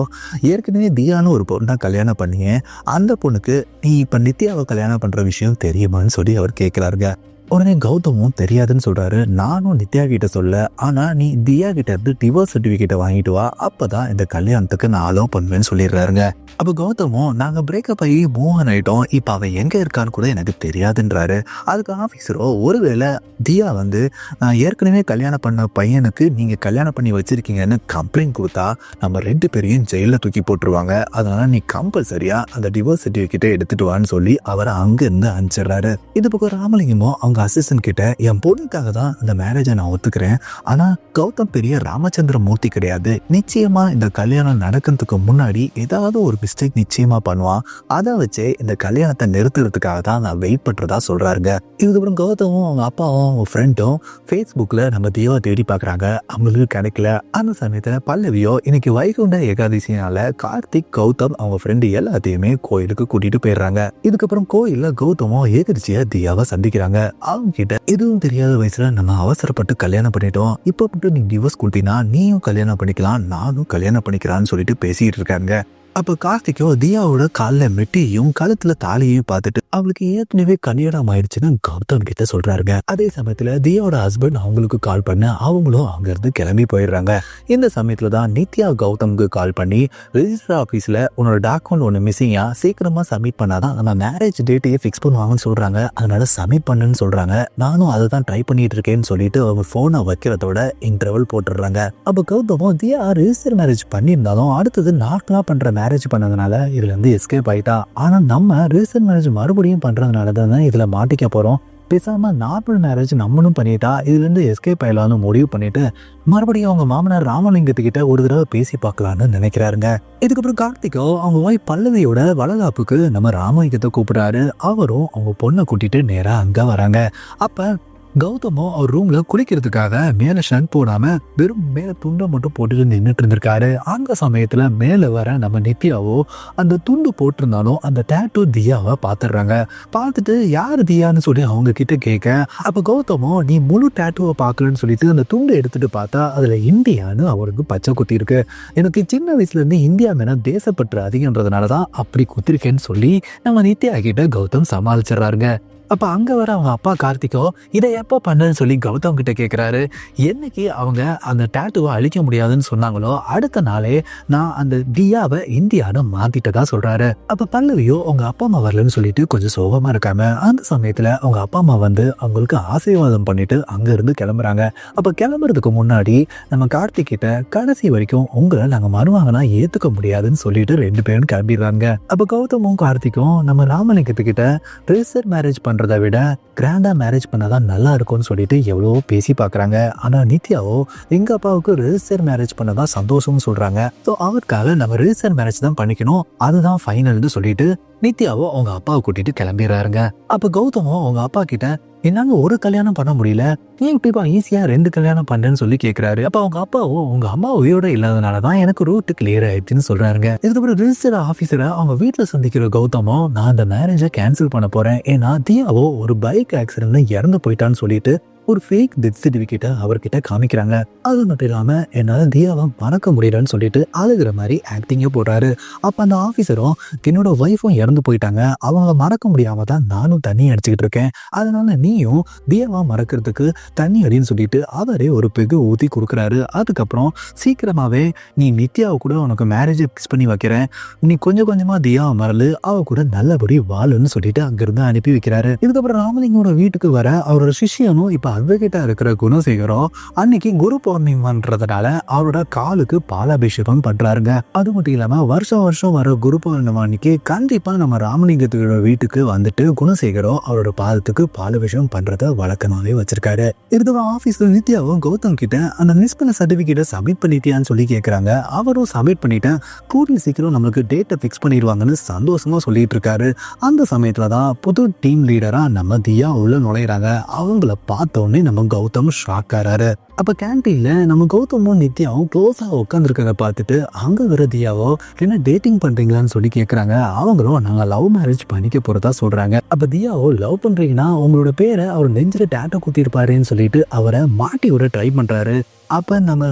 A: ஏற்கனவே தியான்னு ஒரு பொண்ணை கல்யாணம் பண்ணிய அந்த பொண்ணுக்கு நீ இப்ப நித்யாவை கல்யாணம் பண்ற விஷயம் தெரியுமான்னு சொல்லி அவர் கேட்கிறாருங்க. உடனே கௌதமும் தெரியாதுன்னு சொல்றாரு. நானும் நித்யா கிட்ட சொல்ல, ஆனா நீ தியா கிட்ட இருந்து டிவோர்ஸ் சர்டிபிகேட்டை வாங்கிட்டு வா, அப்பதான் இந்த கல்யாணத்துக்கு நான் அலோவ் பண்ணுவேன்னு சொல்லிடுறாருங்க. அப்ப கௌதமும் நாங்க பிரேக்கப் ஆகி மூவ் ஆன் ஆயிட்டோம், இப்ப அவன் எங்க இருக்கான்னு கூட எனக்கு தெரியாதுன்றாரு. அதுக்கு ஆஃபீஸரோ ஒருவேளை தியா வந்து நான் ஏற்கனவே கல்யாணம் பண்ண பையனுக்கு நீங்க கல்யாணம் பண்ணி வச்சிருக்கீங்கன்னு கம்ப்ளைண்ட் கொடுத்தா நம்ம 2 பேரையும் ஜெயில தூக்கி போட்டுருவாங்க, அதனால நீ கம்பல்சரியா அந்த டிவோர்ஸ் சர்டிபிகேட்டை எடுத்துட்டு வான்னு சொல்லி அவரை அங்க இருந்து அனுப்பிச்சிடுறாரு. இது பக்கம் ராமலிங்கமும் அவங்க அவங்க அசிஸ்டன்ட் கிட்ட என் பொண்ணுக்காக தான் இந்த மேரேஜை நான் ஒத்துக்கிறேன், ஆனா கௌதம் பெரிய ராமச்சந்திர மூர்த்தி கிடையாது, நிச்சயமா இந்த கல்யாணம் நடக்கிறதுக்கு முன்னாடி ஏதாவது ஒரு மிஸ்டேக் நிச்சயமா பண்ணுவான், அதை வச்சு இந்த கல்யாணத்தை நிறுத்துறதுக்காக தான் நான் வெயிட் பண்றதா சொல்றாருங்க. இதுக்கப்புறம் கௌதமும் அவங்க அப்பாவும் அவங்க ஃப்ரெண்டும் ஃபேஸ்புக்கில் நம்ம தியாவை தேடி பார்க்குறாங்க. அவங்களுக்கு கிடைக்கல. அந்த சமயத்தில் பல்லவியோ இன்னைக்கு வைகுண்ட ஏகாதசினால கார்த்திக், கௌதம் அவங்க ஃப்ரெண்டு எல்லாத்தையுமே கோயிலுக்கு கூட்டிட்டு போயிடுறாங்க. இதுக்கப்புறம் கோயிலில் கௌதமும் எதிர்ச்சியா தியாவை சந்திக்கிறாங்க. அவங்க கிட்ட எதுவும் தெரியாத வயசுல நம்ம அவசரப்பட்டு கல்யாணம் பண்ணிட்டோம், இப்போ மட்டும் நீ டிவோர்ஸ் கொடுத்தீங்கன்னா நீயும் கல்யாணம் பண்ணிக்கலாம், நானும் கல்யாணம் பண்ணிக்கலாம்னு சொல்லிட்டு பேசிட்டு இருக்காங்க. அப்ப கார்த்திகோ தியாவோட காலில் மெட்டியையும் கழுத்துல தாலியையும் பார்த்துட்டு அவளுக்கு ஏற்கனவே கல்யாணம் ஆயிடுச்சுன்னு கௌதம் கிட்ட சொல்றாருங்க. அதே சமயத்துல தியாவோட ஹஸ்பண்ட் அவங்களுக்கு கால் பண்ண அவங்களும் அங்க இருந்து கிளம்பி போயிடுறாங்க. இந்த சமயத்துல தான் நித்யா கௌதம்க்கு கால் பண்ணி ரெஜிஸ்டர் ஆபீஸ்ல உன்னோட டாக்குமெண்ட் ஒன்று மிஸ்ஸிங்கா, சீக்கிரமா சப்மிட் பண்ணாதான் நம்ம மேரேஜ் டேட்டையே ஃபிக்ஸ் பண்ணுவாங்கன்னு சொல்றாங்க, அதனால சப்மிட் பண்ணுன்னு சொல்றாங்க. நானும் அதை தான் ட்ரை பண்ணிட்டு இருக்கேன்னு சொல்லிட்டு அவங்க போனை வைக்கிறதோட இன்டர்வல் போட்டுடுறாங்க. அப்ப கௌதமும் தியா ரெஜிஸ்டர் மேரேஜ் பண்ணியிருந்தாலும் அடுத்தது நார்மலா பண்ற மேரேஜ் பண்ணதுனால இதுல இருந்து எஸ்கேப் ஆயிட்டா. ஆனா நம்ம ரிஜிஸ்டர் மேரேஜ் மறுபடியும் பண்றதுனால தான் இதுல மாட்டிக்க போறோம், பேசாம நார்மல் மேரேஜ் நம்மளும் பண்ணிட்டா இதுல இருந்து எஸ்கேப் ஆயிடலாம்னு முடிவு பண்ணிட்டு மறுபடியும் அவங்க மாமனார் ராமலிங்கத்துக்கிட்ட ஒரு தடவை பேசி பார்க்கலான்னு நினைக்கிறாருங்க. இதுக்கப்புறம் கார்த்திகோ அவங்க ஒய்ஃப் பல்லவியோட வளகாப்புக்கு நம்ம ராமலிங்கத்தை கூப்பிடுறாரு. அவரும் அவங்க பொண்ணை கூட்டிட்டு நேரா அங்க வராங்க. அப்ப கௌதமோ அவர் ரூம்ல குளிக்கிறதுக்காக மேல ஷர்ட் போடாம வெறும் மேல துண்டை மட்டும் போட்டுட்டு நின்றுட்டு இருந்திருக்காரு. அந்த சமயத்துல மேல வர நம்ம நித்யாவோ அந்த துண்டு போட்டிருந்தாலும் அந்த டேட்டூ தியாவை பாத்துடுறாங்க. பார்த்துட்டு யாரு தியான்னு சொல்லி அவங்க கிட்ட கேட்க, அப்ப கௌதமோ நீ முழு டேட்டூவை பாக்கலன்னு சொல்லிட்டு அந்த துண்டை எடுத்துட்டு பார்த்தா அதுல இந்தியான்னு அவருக்கு பச்சை குத்தி இருக்கு. எனக்கு சின்ன வயசுல இருந்து இந்தியா மேல தேசப்பற்று அதிகன்றதுனாலதான் அப்படி குத்திருக்கேன்னு சொல்லி நம்ம நித்யா கிட்ட கௌதம் சமாளிச்சிடறாருங்க. அப்ப அங்க வர அவங்க அப்பா கார்த்திகோ இதை எப்போ பண்ணன்னு சொல்லி கௌதம் கிட்ட கேட்கிறாரு. என்னைக்கு அவங்க அந்த டேட்டூவை அழிக்க முடியாதுன்னு சொன்னாங்களோ அடுத்த நாளே நான் அந்த தியாவை இந்தியான்னு மாத்திட்டதா சொல்றாரு. அப்ப பல்லவியோ அவங்க அப்பா அம்மா வரலன்னு சொல்லிட்டு கொஞ்சம் சோகமா இருக்காம அந்த சமயத்துல அவங்க அப்பா அம்மா வந்து அவங்களுக்கு ஆசீர்வாதம் பண்ணிட்டு அங்க இருந்து கிளம்புறாங்க. அப்ப கிளம்புறதுக்கு முன்னாடி நம்ம கார்த்திக் கிட்ட கடைசி வரைக்கும் உங்களை நாங்க மருமகனா ஏத்துக்க முடியாதுன்னு சொல்லிட்டு ரெண்டு பேரும் கிளம்பிடுறாங்க. அப்ப கௌதமும் கார்த்திக்கும் நம்ம ராமலிங்கத்துக்கிட்ட ரிஜிஸ்டர் மேரேஜ் பண்றதை விட கிராண்டா மேரேஜ் பண்ணாதான் நல்லா இருக்கும்னு சொல்லிட்டு எவ்வளவோ பேசி பாக்குறாங்க. ஆனா நித்யாவோ எங்க அப்பாவுக்கு ரெஜிஸ்டர் மேரேஜ் பண்ணதான் சந்தோஷம்னு சொல்றாங்க. ஸோ அவருக்காக நம்ம ரெஜிஸ்டர் மேரேஜ் தான் பண்ணிக்கணும், அதுதான் ஃபைனல்னு சொல்லிட்டு நித்யாவோ அவங்க அப்பாவை கூட்டிட்டு கிளம்பிடுறாருங்க. அப்ப கௌதமோ அவங்க அப்பா கிட்ட என்னாங்க ஒரு கல்யாணம் பண்ண முடியல, நீ இப்படிப்பா ஈஸியா 2 கல்யாணம் பண்றேன்னு சொல்லி கேட்கிறாரு. அப்ப அவங்க அப்பாவோ உங்க அம்மா உயிரோட இல்லாதனாலதான் எனக்கு ரூட் கிளியர் ஆயிடுச்சுன்னு சொல்றாருங்க. இதுக்கப்புறம் ரிஜிஸ்டர் ஆபீசரை அவங்க வீட்டுல சந்திக்கிற கௌதமோ நான் அந்த மேரேஜை கேன்சல் பண்ண போறேன், ஏன்னா தியாவோ ஒரு பைக் ஆக்சிடென்ட்ல இறந்து போயிட்டான்னு சொல்லிட்டு ஒரு ஃபேக் டெத் சர்டிஃபிகேட்டை அவர்கிட்ட காமிக்கிறாங்க. அது மட்டும் இல்லாம என்னால தியாவை மறக்க முடியலன்னு சொல்லிட்டு அழுகிற மாதிரி ஆக்டிங்கே போடுறாரு. அப்ப அந்த ஆபீசரும் என்னோட ஒய்ஃபும் இறந்து போயிட்டாங்க, அவங்க மறக்க முடியாம தான் நானும் தண்ணி அடிச்சுக்கிட்டு இருக்கேன், அதனால நீயும் தியாவா மறக்கிறதுக்கு தண்ணி அடின்னு சொல்லிட்டு அவரே ஒரு பெகு ஊத்தி கொடுக்குறாரு. அதுக்கப்புறம் சீக்கிரமாவே நீ நித்யாவை கூட உனக்கு மேரேஜை ஃபிக்ஸ் பண்ணி வைக்கிறேன், நீ கொஞ்சம் கொஞ்சமா தியாவை மறந்து அவ கூட நல்லபடி வாழுன்னு சொல்லிட்டு அங்கிருந்து அனுப்பி வைக்கிறாரு. இதுக்கப்புறம் ராமலிங்கோட வீட்டுக்கு வர அவரோட சிஷ்யனும் இப்ப அட்வொகேட்டா இருக்கிற குணசேகரம் அன்னைக்கு குரு பௌர்ணமின்றதுனால அவரோட காலுக்கு பாலாபிஷேகம் பண்றாருங்க. அது மட்டும் இல்லாம வருஷம் வருஷம் வர குரு பௌர்ணமி அன்னைக்கு கண்டிப்பா நம்ம ராமலிங்கத்தோட வீட்டுக்கு வந்துட்டு குணசேகரம் அவரோட பாதத்துக்கு பாலாபிஷேகம் பண்றத வழக்கமாவே வச்சிருக்காரு. இதுக்கப்புறம் ஆபீஸ்ல நித்யாவும் கௌதம் கிட்ட அந்த மிஸ் பண்ண சர்டிபிகேட்டை சப்மிட் பண்ணிட்டியான்னு சொல்லி கேட்கறாங்க. அவரும் சப்மிட் பண்ணிட்டேன், கூடிய சீக்கிரம் நம்மளுக்கு டேட்டை ஃபிக்ஸ் பண்ணிடுவாங்கன்னு சந்தோஷமா சொல்லிட்டு இருக்காரு. அந்த சமயத்துலதான் புது டீம் லீடரா நம்ம தியா உள்ள நுழையிறாங்க. அவங்கள பார்த்தோன்னே நம்ம கௌதம் ஷாக் ஆறாரு. அப்ப கேன்டீன்ல நம்ம கௌதமும் நித்யாவும் க்ளோஸா உட்காந்துருக்கிறத பார்த்துட்டு அங்க வர தியாவோ என்ன டேட்டிங் பண்றீங்களான்னு சொல்லி கேட்கறாங்க. அவங்களும் நாங்க லவ் மேரேஜ் பண்ணிக்க போறதா சொல்றாங்க. அப்ப தியாவோ லவ் பண்றீங்கன்னா உங்களோட பேரை அவர் நெஞ்சில டேட்டோ குத்திருப்பாருன்னு சொல்லிட்டு அவரை மாட்டி விட ட்ரை பண்றாரு. அப்ப நம்ம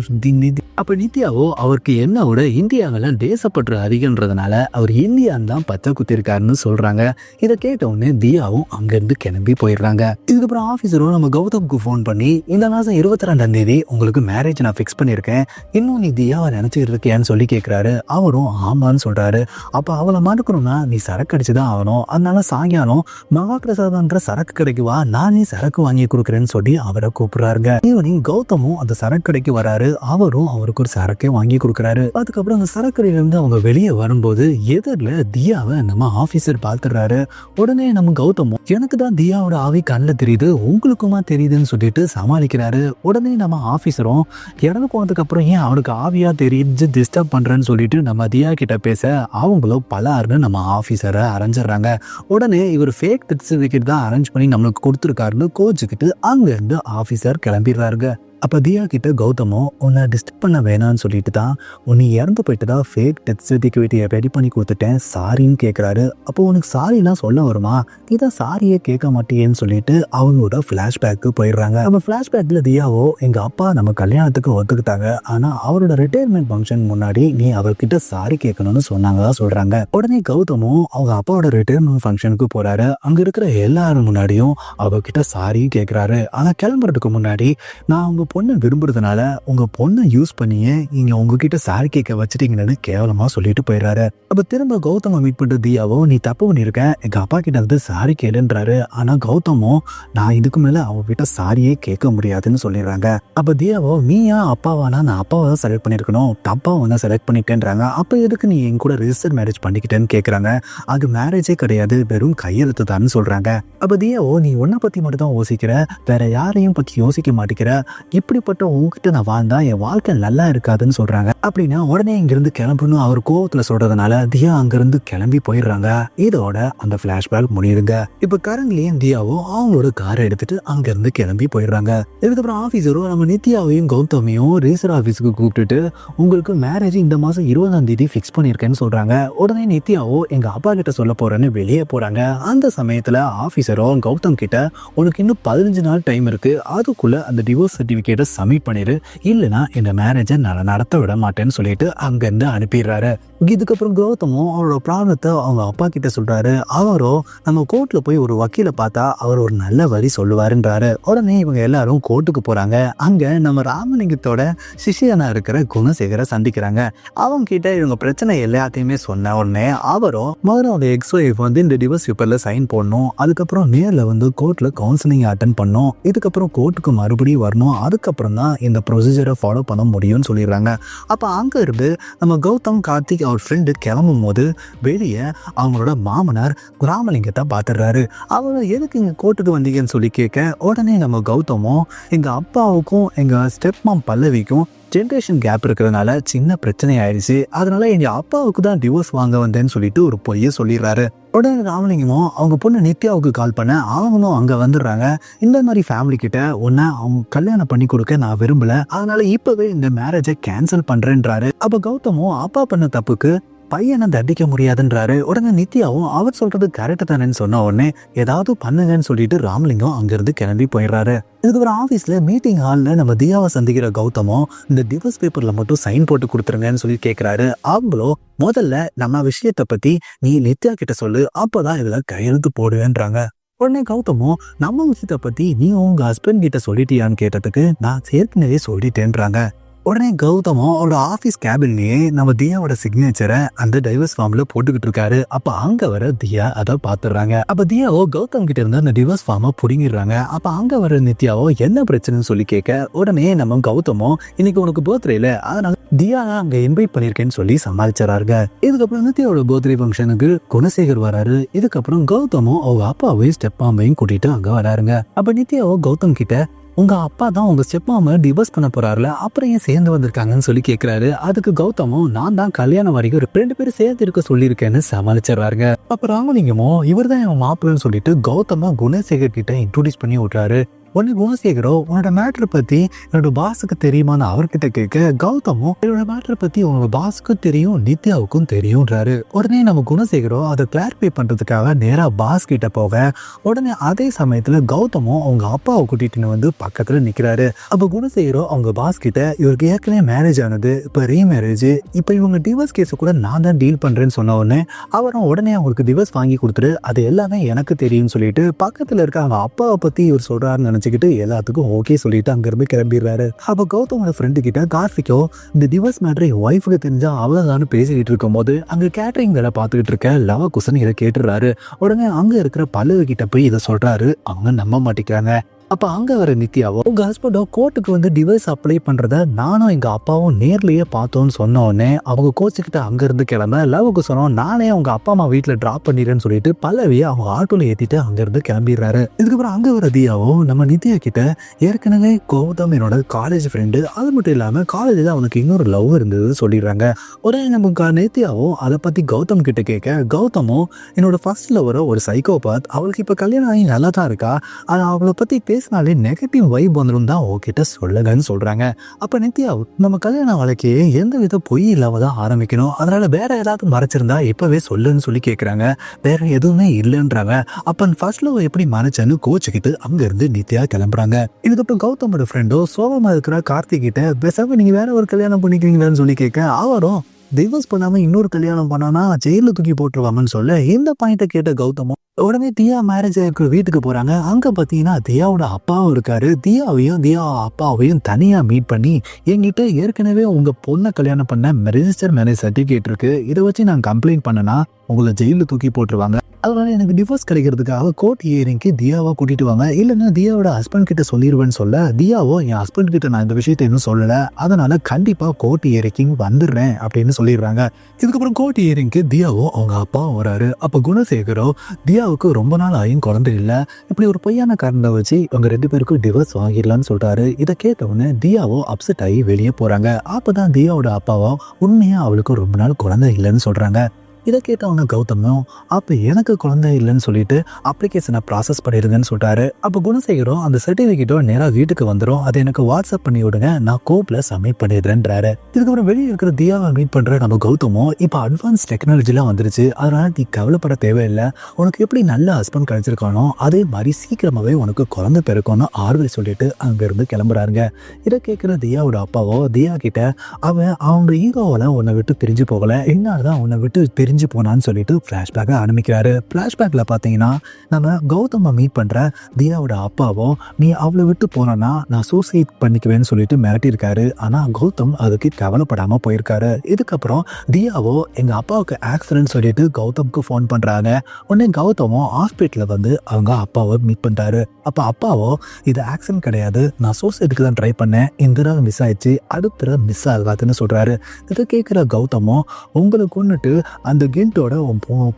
A: நித்யாவோ அவருக்கு என்ன விட இந்தியாவில தேசப்பற்று அதிகன்றதுனால அவர் இந்தியான்னு தான் பச்சை குத்திருக்காருன்னு சொல்றாங்க. இதை கேட்ட உடனே தியாவும் அங்கிருந்து கிளம்பி போயிடுறாங்க. இதுக்கப்புறம் ஆபீசரும் நம்ம கௌதமுக்கு போன் பண்ணி இந்த மாசம் 22ஆம் தேதி உங்களுக்கு மேரேஜ் நான் ஃபிக்ஸ் பண்ணிருக்கேன், இன்னும் நீ தியாவை நினைச்சுட்டு இருக்கியான்னு சொல்லி கேட்கிறாரு. அவரும் ஆமான்னு சொல்றாரு. அப்ப அவளை மறக்கணும்னா நீ சரக்கு அடிச்சுதான் ஆகணும், அதனால சாயங்காலம் மகாபிரசாதன்ற சரக்கு கடைக்கு வா, நானே சரக்கு வாங்கி கொடுக்குறேன்னு சொல்லி அவரை கூப்பிடுறாருங்க. ஈவினிங் கௌதமும் அந்த சரக்கு கடைக்கு வராரு. அவரும் அவருக்கு ஒரு சரக்கே வாங்கி கொடுக்குறாரு. அதுக்கப்புறம் அந்த சரக்கடையில இருந்து அவங்க வெளியே வரும்போது எதிரில் தியாவை நம்ம ஆபீசர் பார்த்துடுறாரு. உடனே நம்ம கௌதமும் எனக்கு தான் தியாவோட ஆவி கண்ணில் தெரியுது, உங்களுக்குமா தெரியுதுன்னு சொல்லிட்டு சமாளிக்கிறாரு. உடனே நம்ம ஆபீசரும் இறந்து போனதுக்கு அப்புறம் ஏன் அவனுக்கு ஆவியா தெரிஞ்சு டிஸ்டர்ப் பண்றேன்னு சொல்லிட்டு நம்ம தியா கிட்ட பேச அவங்களும் பலாருன்னு நம்ம ஆபீசரை அரைஞ்சிடறாங்க. உடனே இவர் ஃபேக் சர்டிஃபிகேட் தான் அரேஞ்ச் பண்ணி நம்மளுக்கு கொடுத்துருக்காருன்னு கோச்சுக்கிட்டு அங்கேருந்து ஆஃபீஸர் கிளம்பிடுறாருங்க. அப்போ தியா கிட்ட கௌதமும் உன்னை டிஸ்டர்ப் பண்ண வேணான்னு சொல்லிட்டு தான் உன்னை இறந்து போயிட்டு தான் ஃபேக் டெத் சர்டிஃபிகேட்டை ரெடி பண்ணி கொடுத்துட்டேன் சாரின்னு கேட்குறாரு. அப்போ உனக்கு சாரிலாம் சொல்ல வருமா, நீ தான் சாரியே கேட்க மாட்டேன்னு சொல்லிட்டு அவங்களோட ஃப்ளாஷ்பேக்கு போயிடுறாங்க. நம்ம ஃப்ளாஷ்பேக்கில் தியாவோ எங்கள் அப்பா நம்ம கல்யாணத்துக்கு ஒத்துக்கிட்டாங்க, ஆனால் அவரோட ரிட்டையர்மெண்ட் ஃபங்க்ஷன் முன்னாடி நீ அவர்கிட்ட சாரி கேட்கணும்னு சொன்னாங்க சொல்கிறாங்க. உடனே கௌதமும் அவங்க அப்பாவோட ரிட்டையர்மெண்ட் ஃபங்க்ஷனுக்கு போகிறாரு. அங்கே இருக்கிற எல்லாரும் முன்னாடியும் அவர்கிட்ட சாரி கேட்குறாரு. ஆனால் கிளம்புறதுக்கு முன்னாடி நான் அவங்க பொண்ணை விரும்புறதுனால உங்க பொண்ணை யூஸ் பண்ணியே நீங்க உங்ககிட்ட சாரி கேட்க வச்சுட்டீங்கன்னு கேவலமா சொல்லிட்டு போயிடுறாரு. அப்ப திரும்ப கௌதம மீட் பண்ணிட்டு தியாவோ நீ தப்பு பண்ணிருக்க, எங்க அப்பா கிட்ட வந்து சாரி கேளுன்றாரு. ஆனா கௌதமும் நான் இதுக்கு மேல அவங்க கிட்ட சாரியே கேட்க முடியாதுன்னு சொல்லிடுறாங்க. அப்ப தியாவோ நீயா அப்பாவானா நான் அப்பாவை தான் செலக்ட் பண்ணிருக்கணும், தப்பா ஒன்ன செலக்ட் பண்ணிட்டேன்றாங்க. அப்ப எதுக்கு நீ என் கூட ரிஜிஸ்டர் மேரேஜ் பண்ணிக்கிட்டேன்னு கேட்கறாங்க. அது மேரேஜே கிடையாது, வெறும் கையெழுத்து தான் சொல்றாங்க. அப்ப தியாவோ நீ உன்னை பத்தி மட்டும் தான் யோசிக்கிற, வேற யாரையும் பத்தி யோசிக்க மாட்டேங்கிற, இப்படிப்பட்ட உங்ககிட்ட நான் வாழ்ந்தா என் வாழ்க்கை நல்லா இருக்காதுன்னு சொல்றாங்க. அப்படின்னா உடனே இங்கிருந்து கிளம்பணும் அவர் கோவத்துல சொல்றதுனால தியா அங்கிருந்து கிளம்பி போயிடுறாங்க. இதோட அந்த பிளாஷ்பேக் முடியுதுங்க. இப்ப கரண்ட்லயும் தியாவும் அவங்களோட காரை எடுத்துட்டு அங்கிருந்து கிளம்பி போயிடுறாங்க. இதுக்கப்புறம் ஆபீசரும் நம்ம நித்யாவையும் கௌதமையும் ரேசர் ஆபீஸுக்கு கூப்பிட்டுட்டு உங்களுக்கு மேரேஜ் இந்த மாசம் 20ஆம் தேதி பிக்ஸ் பண்ணிருக்கேன்னு சொல்றாங்க. உடனே நித்யாவோ எங்க அப்பா கிட்ட சொல்ல போறேன்னு வெளியே போறாங்க. அந்த சமயத்துல ஆபீசரும் கௌதம் கிட்ட உனக்கு இன்னும் 15 நாள் டைம் இருக்கு, அதுக்குள்ள அந்த டிவோர்ஸ் சர்டிபிகேட்டை சப்மிட் பண்ணிடு, இல்லைன்னா இந்த மேரேஜை நான் நடத்த விட மாட்டேன்னு சொல்லிட்டு அங்கிருந்து அனுப்பிடுறாரு. இதுக்கப்புறம் கௌதமும் அவரோட ப்ராப்ளத்தை அவங்க அப்பா கிட்ட சொல்றாரு. அவரோ நம்ம கோர்ட்ல போய் ஒரு வக்கீலை பார்த்தா அவர் ஒரு நல்ல வழி சொல்லுவாருன்றாரு. உடனே இவங்க எல்லாரும் கோர்ட்டுக்கு போறாங்க. அங்க நம்ம ராமலிங்கத்தோட சிஷியனா இருக்கிற குணசேகரை சந்திக்கிறாங்க. அவங்க கிட்ட இவங்க பிரச்சனை எல்லாத்தையுமே சொன்ன உடனே அவரும் மகனோட எக்ஸ் ஒய்ஃப் வந்து இந்த டிவோர்ஸ் பேப்பர்ல சைன் போடணும், அதுக்கப்புறம் நேர்ல வந்து கோர்ட்ல கவுன்சிலிங் அட்டன் பண்ணணும், இதுக்கப்புறம் கோர்ட்டுக்கு மறுபடியும் வரணும், அதுக்கப்புறம் தான் இந்த ப்ரொசீஜரை ஃபாலோ பண்ண முடியும்னு சொல்லிடுறாங்க. அப்போ அங்கே இருந்து நம்ம கௌதம் கார்த்திக் அவர் ஃப்ரெண்டு கிளம்பும் போது வெளியே அவங்களோட மாமனார் ராமலிங்கத்தை பார்த்துடுறாரு. அவர் எதுக்கு இங்கே கோர்ட்டுக்கு வந்தீங்கன்னு சொல்லி கேட்க உடனே நம்ம கௌதமும் எங்கள் அப்பாவுக்கும் எங்கள் ஸ்டெப் மாம் பல்லவிக்கும் ஜென்ரேஷன் கேப் இருக்கிறதுனால சின்ன பிரச்சனை ஆயிடுச்சு, அதனால எங்க அப்பாவுக்கு தான் டிவோர்ஸ் வாங்க வந்தேன்னு சொல்லிட்டு ஒரு பொய்யை சொல்லிடுறாரு. உடனே ராமலிங்கமும் அவங்க பொண்ணு நித்யாவுக்கு கால் பண்ண அவங்களும் அங்க வந்துடுறாங்க. இந்த மாதிரி ஃபேமிலி கிட்ட ஒன்ன அவங்க கல்யாணம் பண்ணி கொடுக்க நான் விரும்பல, அதனால இப்பவே இந்த மேரேஜை கேன்சல் பண்றேன்றாரு. அப்ப கௌதமும் அப்பா பண்ண தப்புக்கு பையனை தண்டிக்க முடியாதுன்றாரு. உடனே நித்யாவும் அவர் சொல்றது கரெக்ட் தானேன்னு சொன்ன உடனே ஏதாவது பண்ணுங்கன்னு சொல்லிட்டு ராமலிங்கம் அங்கிருந்து கிளம்பி போயிடுறாரு. இதுக்கு ஒரு ஆஃபீஸில் மீட்டிங் ஹாலில் நம்ம தியாவை சந்திக்கிற கௌதமும் இந்த டிவோர்ஸ் பேப்பரில் மட்டும் சைன் போட்டு கொடுத்துருங்கன்னு சொல்லி கேட்குறாரு. அவங்களோ முதல்ல நம்ம விஷயத்தை பற்றி நீ நித்யா கிட்ட சொல்லு, அப்போதான் இதில் கையெழுத்து போடுவேன்றாங்க. உடனே கௌதமும் நம்ம விஷயத்தை பற்றி நீ உங்கள் ஹஸ்பண்ட் கிட்ட சொல்லிட்டியான்னு கேட்டதுக்கு நான் ஏற்கனவே சொல்லிட்டேன்றாங்க. உடனே கௌதமும் அவரோட ஆஃபீஸ் கேபின்லயே நம்ம தியாவோட சிக்னேச்சரை அந்த டைவர்ஸ் ஃபார்ம்ல போட்டுக்கிட்டு இருக்காரு. அப்ப அங்க வர தியா அதை பாத்துறாங்க. அப்ப தியாவோ கௌதம் கிட்ட இருந்து அந்த டிவோர்ஸ் ஃபார்மை புடுங்கிடுறாங்க. அப்ப அங்க வர நித்யாவோ என்ன பிரச்சனைன்னு சொல்லி கேட்க உடனே நம்ம கௌதமும் இன்னைக்கு உனக்கு பர்த்டே இல்ல, அதனால தியா அங்க இன்வைட் பண்ணிருக்கேன்னு சொல்லி சமாளிச்சாருங்க. இதுக்கப்புறம் நித்யாவோட பர்த்டே ஃபங்க்ஷனுக்கு குணசேகர் வராரு. இதுக்கப்புறம் கௌதமும் அவங்க அப்பாவையும் ஸ்டெப் மாமையும் கூட்டிட்டு அங்க வராருங்க. அப்ப நித்யாவோ கௌதம் கிட்ட உங்க அப்பா தான் உங்க ஸ்டெப் மாமா டிவோர்ஸ் பண்ண போறாருல, அப்புறம் ஏன் சேர்ந்து வந்திருக்காங்கன்னு சொல்லி கேட்கிறாரு. அதுக்கு கௌதமும் நான் தான் கல்யாணம் வரைக்கும் 2 பேரும் சேர்த்து இருக்க சொல்லியிருக்கேன்னு சமாளிச்சிடறாருங்க. அப்ப ராமலிங்கமும் இவர் தான் என் மாப்பிள்ளைன்னு சொல்லிட்டு கௌதமா குணசேகர் கிட்ட இன்ட்ரோடியூஸ் பண்ணி விட்றாரு. உடனே குணசேகரோ உன்னோட மேட்ரு பத்தி என்னோட பாஸுக்கு தெரியுமான்னு அவர்கிட்ட கேட்க கௌதமும் என்னோட மேட்ரு பத்தி உன்னோட பாஸுக்கும் தெரியும் நித்யாவுக்கும் தெரியும்ன்றாரு. உடனே நம்ம குணசேகரோ அதை கிளாரிஃபை பண்றதுக்காக நேரா பாஸ் கிட்ட போக உடனே அதே சமயத்துல கௌதமும் அவங்க அப்பாவை கூட்டிட்டு வந்து பக்கத்துல நிக்கிறாரு. அப்ப குணசேகரோ அவங்க பாஸ் கிட்ட இவருக்கு ஏற்கனவே மேரேஜ் ஆனது, இப்ப ரீமேரேஜ், இப்ப இவங்க டிவோர்ஸ் கேஸ் கூட நான் தான் டீல் பண்றேன்னு சொன்ன உடனே அவரும் உடனே அவங்களுக்கு டிவோர்ஸ் வாங்கி கொடுத்துட்டு அது எல்லாமே எனக்கு தெரியும்னு சொல்லிட்டு பக்கத்துல இருக்க அவங்க அப்பாவை பத்தி இவர் சொல்றாருன்னு நினைச்சுக்கிட்டு எல்லாத்துக்கும் ஓகே சொல்லிட்டு அங்கிருந்து கிளம்பிடுறாரு. அப்ப கௌதமோட ஃப்ரெண்டு கிட்ட கார்த்திகோ இந்த டிவோர்ஸ் மேட்ரு ஒய்ஃபுக்கு தெரிஞ்சா அவ்வளவுதான் பேசிக்கிட்டு இருக்கும் போது அங்க கேட்டரிங் வேலை பார்த்துக்கிட்டு இருக்க லவ குசன் இதை கேட்டுறாரு. உடனே அங்க இருக்கிற பல்லவி கிட்ட போய் இதை சொல்றாரு. அவங்க நம்ப மாட்டேங்கிறாங்க. அப்ப அங்க வர நித்யாவோ உங்க ஹஸ்பண்டோ கோர்ட்டுக்கு வந்து டிவோர்ஸ் அப்ளை பண்றத நானும் எங்க அப்பாவும் நேர்லயே பார்த்தோம்னு சொன்ன உடனே அவங்க கோச்சுக்கிட்ட அங்க இருந்து கிளம்ப லவ்வுக்கு சொன்னோம் நானே அவங்க அப்பா அம்மா வீட்டுல டிராப் பண்ணிடுறேன்னு சொல்லிட்டு பல்லவியை அவங்க ஆட்டோல ஏத்திட்டு அங்க இருந்து கிளம்பிடுறாரு. இதுக்கப்புறம் அங்க வர தியாவோ நம்ம நித்யா கிட்ட ஏற்கனவே கௌதம் என்னோட காலேஜ் ஃப்ரெண்டு, அது மட்டும் இல்லாம காலேஜ்ல அவனுக்கு இன்னொரு லவ் இருந்தது சொல்லிடுறாங்க. உடனே நம்ம நித்யாவும் அதை பத்தி கௌதம் கிட்ட கேட்க கௌதமும் என்னோட ஃபர்ஸ்ட் லவரோ ஒரு சைக்கோபாத், அவளுக்கு இப்ப கல்யாணம் ஆகி நல்லா தான் இருக்கா, ஆனா அவளை பத்தி பேசினாலே நெகட்டிவ் வைப் வந்துடும் தான் உங்ககிட்ட சொல்லுங்கன்னு சொல்றாங்க. அப்ப நித்யா நம்ம கல்யாண வாழ்க்கையே எந்த வித பொய் இல்லாம தான் ஆரம்பிக்கணும், அதனால வேற ஏதாவது மறைச்சிருந்தா இப்பவே சொல்லுன்னு சொல்லி கேட்கறாங்க. வேற எதுவுமே இல்லைன்றாங்க. அப்ப ஃபர்ஸ்ட் லவ் எப்படி மறைச்சேன்னு கோச்சுக்கிட்டு அங்க இருந்து நித்யா கிளம்புறாங்க. இதுக்கப்புறம் கௌதமோட ஃப்ரெண்டோ சோகமா இருக்கிற கார்த்திக் கிட்ட பேசாம நீங்க வேற ஒரு கல்யாணம் பண்ணிக்கிறீங்களான்னு சொல்லி கேட்க அவரும் டிவோர்ஸ் பண்ணாம இன்னொரு கல்யாணம் பண்ணானா ஜெயில தூக்கி போட்டுருவாங்கன்னு சொல்ல இந்த பாயிண்ட கேட்ட கௌதமும் உடனே தியா மேரேஜ் ஆயிருக்கிற வீட்டுக்கு போறாங்க. அங்க பாத்தீங்கன்னா தியாவோட அப்பாவும் இருக்காரு. தியாவையும் தியா அப்பாவையும் தனியா மீட் பண்ணி என்கிட்ட ஏற்கனவே உங்க பொண்ணை கல்யாணம் பண்ண ரெஜிஸ்டர் மேரேஜ் சர்டிபிகேட் இருக்கு, இதை வச்சு நான் கம்ப்ளைண்ட் பண்ணனா உங்களை ஜெயில தூக்கி போட்டுருவாங்க, அதனால எனக்கு டிவோர்ஸ் கிடைக்கிறதுக்காக கோர்ட் ஹியரிங்க்கு தியாவை கூட்டிட்டு வாங்க, இல்லைன்னா தியாவோட ஹஸ்பண்ட் கிட்ட சொல்லிடுவேன்னு சொல்ல தியாவோ என் ஹஸ்பண்ட் கிட்ட நான் இந்த விஷயத்த இன்னும் சொல்லல, அதனால கண்டிப்பா கோர்ட் ஹியரிங் வந்துடுறேன் அப்படின்னு சொல்லிடுறாங்க. இதுக்கப்புறம் கோர்ட் ஹியரிங்க்கு தியாவோ அவங்க அப்பாவும் வராரு. அப்ப குணசேகரோ தியாவுக்கு ரொம்ப நாள் ஆயும் குழந்தை இல்லை, இப்படி ஒரு பொய்யான காரணத்தை வச்சு அவங்க 2 பேருக்கும் டிவோர்ஸ் வாங்கிடலான்னு சொல்றாரு. இதை கேட்டவுடனே தியாவோ அப்செட் ஆகி வெளியே போறாங்க. அப்பதான் தியாவோட அப்பாவோ உண்மையா அவளுக்கு ரொம்ப நாள் குழந்தை இல்லைன்னு சொல்றாங்க. இதை கேட்டவங்க கௌதமும் அப்போ எனக்கு குழந்தை இல்லைன்னு சொல்லிட்டு அப்ளிகேஷனை ப்ராசஸ் பண்ணிடுங்கன்னு சொல்லிட்டாரு. அப்போ குணசேகரும் அந்த சர்டிஃபிகேட்டோ நேராக வீட்டுக்கு வந்துடும், அதை எனக்கு வாட்ஸ்அப் பண்ணி விடுங்க, நான் கோப்பில் சப்மிட் பண்ணிடுறேன்றாரு. இதுக்கப்புறம் வெளியே இருக்கிற தியாவை மீட் பண்ணுற நம்ம கௌதமும் இப்போ அட்வான்ஸ் டெக்னாலஜிலாம் வந்துருச்சு, அதனால நீ கவலைப்பட தேவையில்லை, உனக்கு எப்படி நல்ல ஹஸ்பண்ட் கிடைச்சிருக்கானோ அதே மாதிரி சீக்கிரமாகவே உனக்கு குழந்தை பிறக்கணும் ஆறுதல் சொல்லிட்டு அங்கேருந்து கிளம்புறாருங்க. இதை கேட்குற தியாவோட அப்பாவோ தியா கிட்ட அவன் அவங்க ஈகோவில் உன்னை விட்டு பிரிஞ்சு போகலை, என்னால்தான் உன்னை விட்டு பிரிஞ்சு போனான்னு சொல்லிட்டு ஃப்ளாஷ்பேக்கை ஆரம்பிக்கிறாரு. ஃப்ளாஷ்பேக்கில் பார்த்தீங்கன்னா நம்ம கௌதமை மீட் பண்ணுற தியாவோட அப்பாவோ நீ அவளை விட்டு போனா நான் சூசைட் பண்ணிக்குவேன்னு சொல்லிட்டு மிரட்டியிருக்காரு. ஆனால் கௌதம் அதுக்கு கவலைப்படாமல் போயிருக்காரு. இதுக்கப்புறம் தியாவோ எங்கள் அப்பாவுக்கு ஆக்சிடென்ட் சொல்லிட்டு கௌதமுக்கு ஃபோன் பண்ணுறாங்க. உடனே கௌதமும் ஹாஸ்பிட்டலில் வந்து அவங்க அப்பாவை மீட் பண்ணுறாரு. அப்போ அப்பாவோ இது ஆக்சிடென்ட் கிடையாது, நான் சூசைடுக்கு தான் ட்ரை பண்ணேன், இந்த தடவை மிஸ் ஆயிடுச்சு, அடுத்த தடவை மிஸ் ஆகாதுன்னு சொல்கிறாரு. இதை கேட்குற கௌதமோ உங்களை கொண்டுட்டு அந்த கில்ட்டோட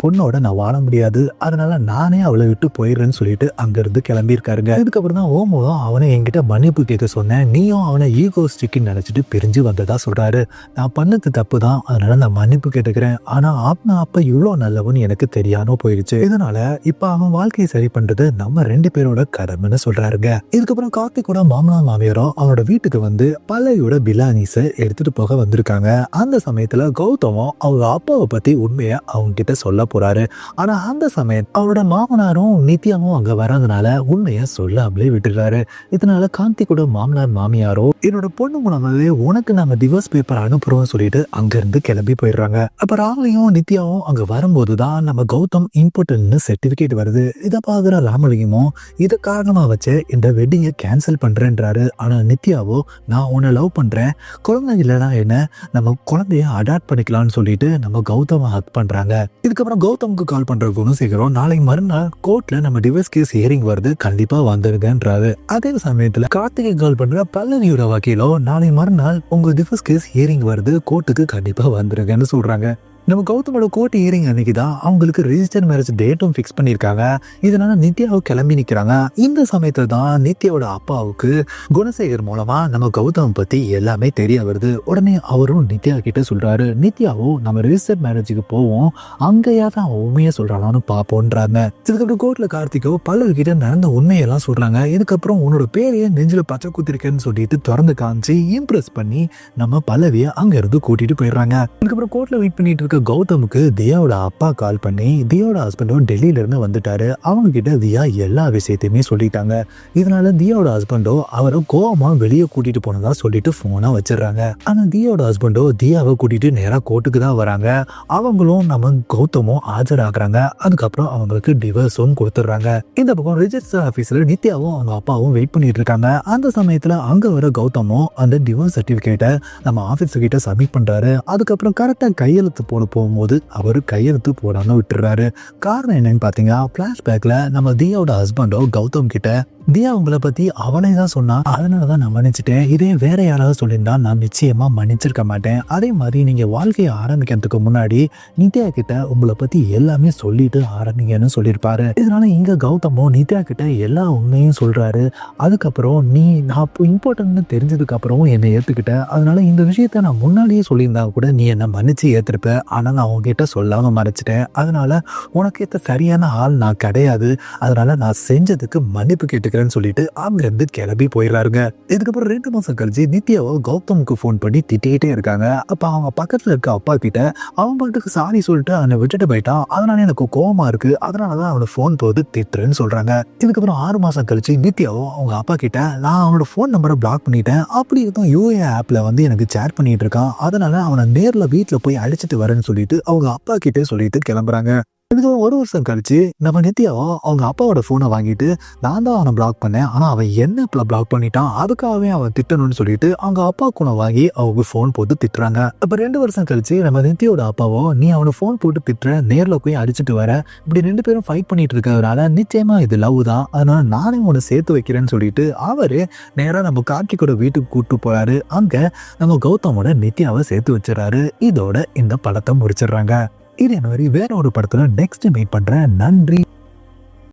A: பொண்ணோட நான் வாழ முடியாது, அதனால நானே அவளை விட்டு போயிடுறேன்னு சொல்லிட்டு அங்கிருந்து கிளம்பியிருக்காருங்க. இதுக்கப்புறம் தான் ஓமோதான் அவனை என்கிட்ட மன்னிப்பு கேட்க சொன்னேன், நீயும் அவனை ஈகோஸ்டிக்னு நினைச்சிட்டு பிரிஞ்சு வந்ததா சொல்றாரு. நான் பண்ணது தப்பு தான், அதனால நான் மன்னிப்பு கேட்டுக்கிறேன், ஆனா அப்ப இவ்வளோ நல்லவன்னு எனக்கு தெரியாம போயிடுச்சு, இதனால இப்ப அவன் வாழ்க்கையை சரி பண்றது நம்ம 2 பேரோட கடமைன்னு சொல்றாருங்க. இதுக்கப்புறம் கார்த்திகோட மாமனார் மாமியாரோ அவனோட வீட்டுக்கு வந்து பல்லவியோட பிலானிஸை எடுத்துட்டு போக வந்திருக்காங்க. அந்த சமயத்துல கௌதமும் அவங்க அப்பாவை பத்தி உண்மையை அவங்க கிட்ட சொல்ல போறாரு. ஆனா அந்த சமயம் அவரோட மாமனாரும் நித்யாவும் அங்க வர்றதுனால உண்மையை சொல்லாமலே விட்டுறாரு. இதனால கார்த்திகோட மாமனார் மாமியாரோ என்னோட பொண்ணு மூலமாவே உனக்கு நாங்க டிவோர்ஸ் பேப்பர் அனுப்புறோம் சொல்லிட்டு அங்க இருந்து கிளம்பி போயிடுறாங்க. அப்ப ராமலிங்கம் நித்யாவும் அங்க வரும்போதுதான் நம்ம கௌதம் இம்பார்ட்டன்ட்னு சர்டிபிகேட் வருது. இதை பாக்குற ராமலிங்கமும் இதை காரணமா வச்சு இந்த வெட்டிங்கை கேன்சல் பண்றேன்றாரு. ஆனா நித்யாவோ நான் உன்னை லவ் பண்றேன், குழந்தை இல்லைன்னா என்ன, நம்ம குழந்தைய அடாப்ட் பண்ணிக்கலாம்னு சொல்லிட்டு நம்ம கௌதம ஹக் பண்றாங்க. இதுக்கப்புறம் கௌதமுக்கு கால் பண்ற குணசேகரம் நாளைக்கு மறுநாள் கோர்ட்ல நம்ம டிவோர்ஸ் கேஸ் ஹியரிங் வருது, கண்டிப்பா வந்துருங்கன்றாரு. அதே சமயத்துல கார்த்திகை கால் பண்ற பல்லவியோட வக்கீலோ நாளைக்கு மறுநாள் உங்க டிவோர்ஸ் கேஸ் ஹியரிங் வருது, கோர்ட்டுக்கு கண்டிப்பா வந்துருங்கன்னு சொல்றாங்க. நம்ம கௌதமோட கோர்ட் ஹியரிங் அன்னைக்கு தான் அவங்களுக்கு ரெஜிஸ்டர் மேரேஜ் டேட்டும் ஃபிக்ஸ் பண்ணியிருக்காங்க. இதனால நித்யாவை கிளம்பி நிற்கிறாங்க. இந்த சமயத்தில் தான் நித்யாவோட அப்பாவுக்கு குணசேகர் மூலமா நம்ம கௌதம் பத்தி எல்லாமே தெரிய வருது. உடனே அவரும் நித்யா கிட்ட சொல்றாரு, நித்யாவும் நம்ம ரெஜிஸ்டர் மேரேஜுக்கு போவோம், அங்கேயா தான் உண்மையை சொல்றானு பார்ப்போன்றாங்க. இதுக்கப்புறம் கோர்ட்ல கார்த்திகோ பல்லவி கிட்ட நடந்த உண்மையெல்லாம் சொல்றாங்க. இதுக்கப்புறம் உன்னோட பேரையே நெஞ்சில பச்சை குத்திருக்கேன்னு சொல்லிட்டு திறந்து காமிச்சு இம்ப்ரெஸ் பண்ணி நம்ம பல்லவியை அங்க இருந்து கூட்டிட்டு போயிடுறாங்க. இதுக்கப்புறம் கோர்ட்ல வெயிட் பண்ணிட்டு இருக்க கௌதமுக்கு தியாவோட அப்பா கால் பண்ணி தியாவோட ஹஸ்பண்டும் டெல்லியில இருந்து வந்துட்டாரு, அவங்க கிட்ட தியா எல்லா விஷயத்தையுமே சொல்லிட்டாங்க. இதனால தியாவோட ஹஸ்பண்டோ அவரை கோவமா வெளியே கூட்டிட்டு போனதா சொல்லிட்டு போனா வச்சிடறாங்க. ஆனா தியாவோட ஹஸ்பண்டோ தியாவை கூட்டிட்டு நேரா கோர்ட்டுக்கு தான் வராங்க. அவங்களும் நம்ம கௌதமும் ஆஜராகிறாங்க. அதுக்கப்புறம் அவங்களுக்கு டிவோர்ஸும் கொடுத்துட்றாங்க. இந்த பக்கம் ரிஜிஸ்டர் ஆபீஸ்ல நித்யாவும் அவங்க அப்பாவும் வெயிட் பண்ணிட்டு இருக்காங்க. அந்த சமயத்துல அங்க வர கௌதமும் அந்த டிவோர்ஸ் சர்டிபிகேட்டை நம்ம ஆபீஸ் கிட்ட சப்மிட் பண்றாரு. அதுக்கப்புறம் கரெக்டா கையெழுத்து போட போகும்போது அவரு கையெழுத்து போடாம விட்டுறாரு. காரணம் என்னன்னு பாத்தீங்கன்னா பிளாஷ்பேக்ல நம்ம தியாவோட ஹஸ்பண்டோ கௌதம் கிட்ட தியா உங்களை பத்தி அவளே தான் சொன்னா, அதனாலதான் நான் மன்னிச்சிட்டேன். இதே வேற யாராவது சொல்லியிருந்தா நான் நிச்சயமா மன்னிச்சிருக்க மாட்டேன். அதே மாதிரி நீங்க வாழ்க்கையை ஆரம்பிக்கிறதுக்கு முன்னாடி நித்யா கிட்ட உங்களை பத்தி எல்லாமே சொல்லிட்டு ஆரம்பிங்கன்னு சொல்லியிருப்பாரு. இதனால இங்க கௌதமும் நித்யா கிட்ட எல்லா உண்மையும் சொல்றாரு. அதுக்கப்புறம் நான் இம்பார்ட்டன்ட்னு தெரிஞ்சதுக்கு அப்புறம் என்னை ஏத்துக்கிட்ட, அதனால இந்த விஷயத்த நான் முன்னாடியே சொல்லியிருந்தா கூட நீ என்ன மன்னிச்சு ஏத்திருப்ப. ஆனா நான் உங்ககிட்ட சொல்லாம மறைச்சிட்டேன். அதனால உனக்கு ஏத்த சரியான ஆள் நான் கிடையாது. அதனால நான் செஞ்சதுக்கு மன்னிப்பு கேட்டுக்கிறேன்னு சொல்லிட்டு அங்க இருந்து கிளம்பி போயிடறாருங்க. இதுக்கப்புறம் 2 மாசம் கழிச்சு நித்யாவோ கௌதமுக்கு போன் பண்ணி திட்டிகிட்டே இருக்காங்க. அப்ப அவங்க பக்கத்துல இருக்க அப்பா கிட்ட அவன் பாட்டுக்கு சாரி சொல்லிட்டு அவனை விட்டுட்டு போயிட்டான், அதனால எனக்கு கோவமா இருக்கு, அதனாலதான் அவனை போன் போது திட்டுறேன்னு சொல்றாங்க. இதுக்கப்புறம் 6 மாசம் கழிச்சு நித்யாவோ அவங்க அப்பா கிட்ட நான் அவனோட போன் நம்பரை பிளாக் பண்ணிட்டேன், அப்படி இருக்கும் யூஏ ஆப்ல எனக்கு சேட் பண்ணிட்டு இருக்கான், அதனால அவனை நேர்ல வீட்டுல போய் அழைச்சிட்டு வரேன்னு சொல்லிட்டு அவங்க அப்பா கிட்டே சொல்லிட்டு கிளம்புறாங்க. இதுக்கு 1 வருஷம் கழிச்சு நம்ம நித்யாவும் அவங்க அப்பாவோட போனை வாங்கிட்டு நான் தான் அவனை பிளாக் பண்ணேன், ஆனா அவன் என்ன பிளாக் பண்ணிட்டான், அதுக்காகவே அவன் திட்டணும்னு சொல்லிட்டு அவங்க அப்பா கூட வாங்கி அவங்க போன் போட்டு திட்டுறாங்க. அப்ப 2 வருஷம் கழிச்சு நம்ம நித்யாவோட அப்பாவோ நீ அவனை போன் போட்டு திட்டுற, நேர்ல போய் அடிச்சுட்டு வர, இப்படி 2 பேரும் ஃபைட் பண்ணிட்டு இருக்கிறதுனால நிச்சயமா இது லவ் தான், அதனால நானே உன்னை சேர்த்து வைக்கிறேன்னு சொல்லிட்டு அவரு நேரா நம்ம கார்த்திகோட வீட்டுக்கு கூட்டு போறாரு. அங்க நம்ம கௌதமோட நித்யாவை சேர்த்து வச்சிடறாரு. இதோட இந்த படத்தை முடிச்சிடுறாங்க. இதே மாதிரி வேற ஒரு படத்துல நெக்ஸ்ட் மீட் பண்றேன். நன்றி.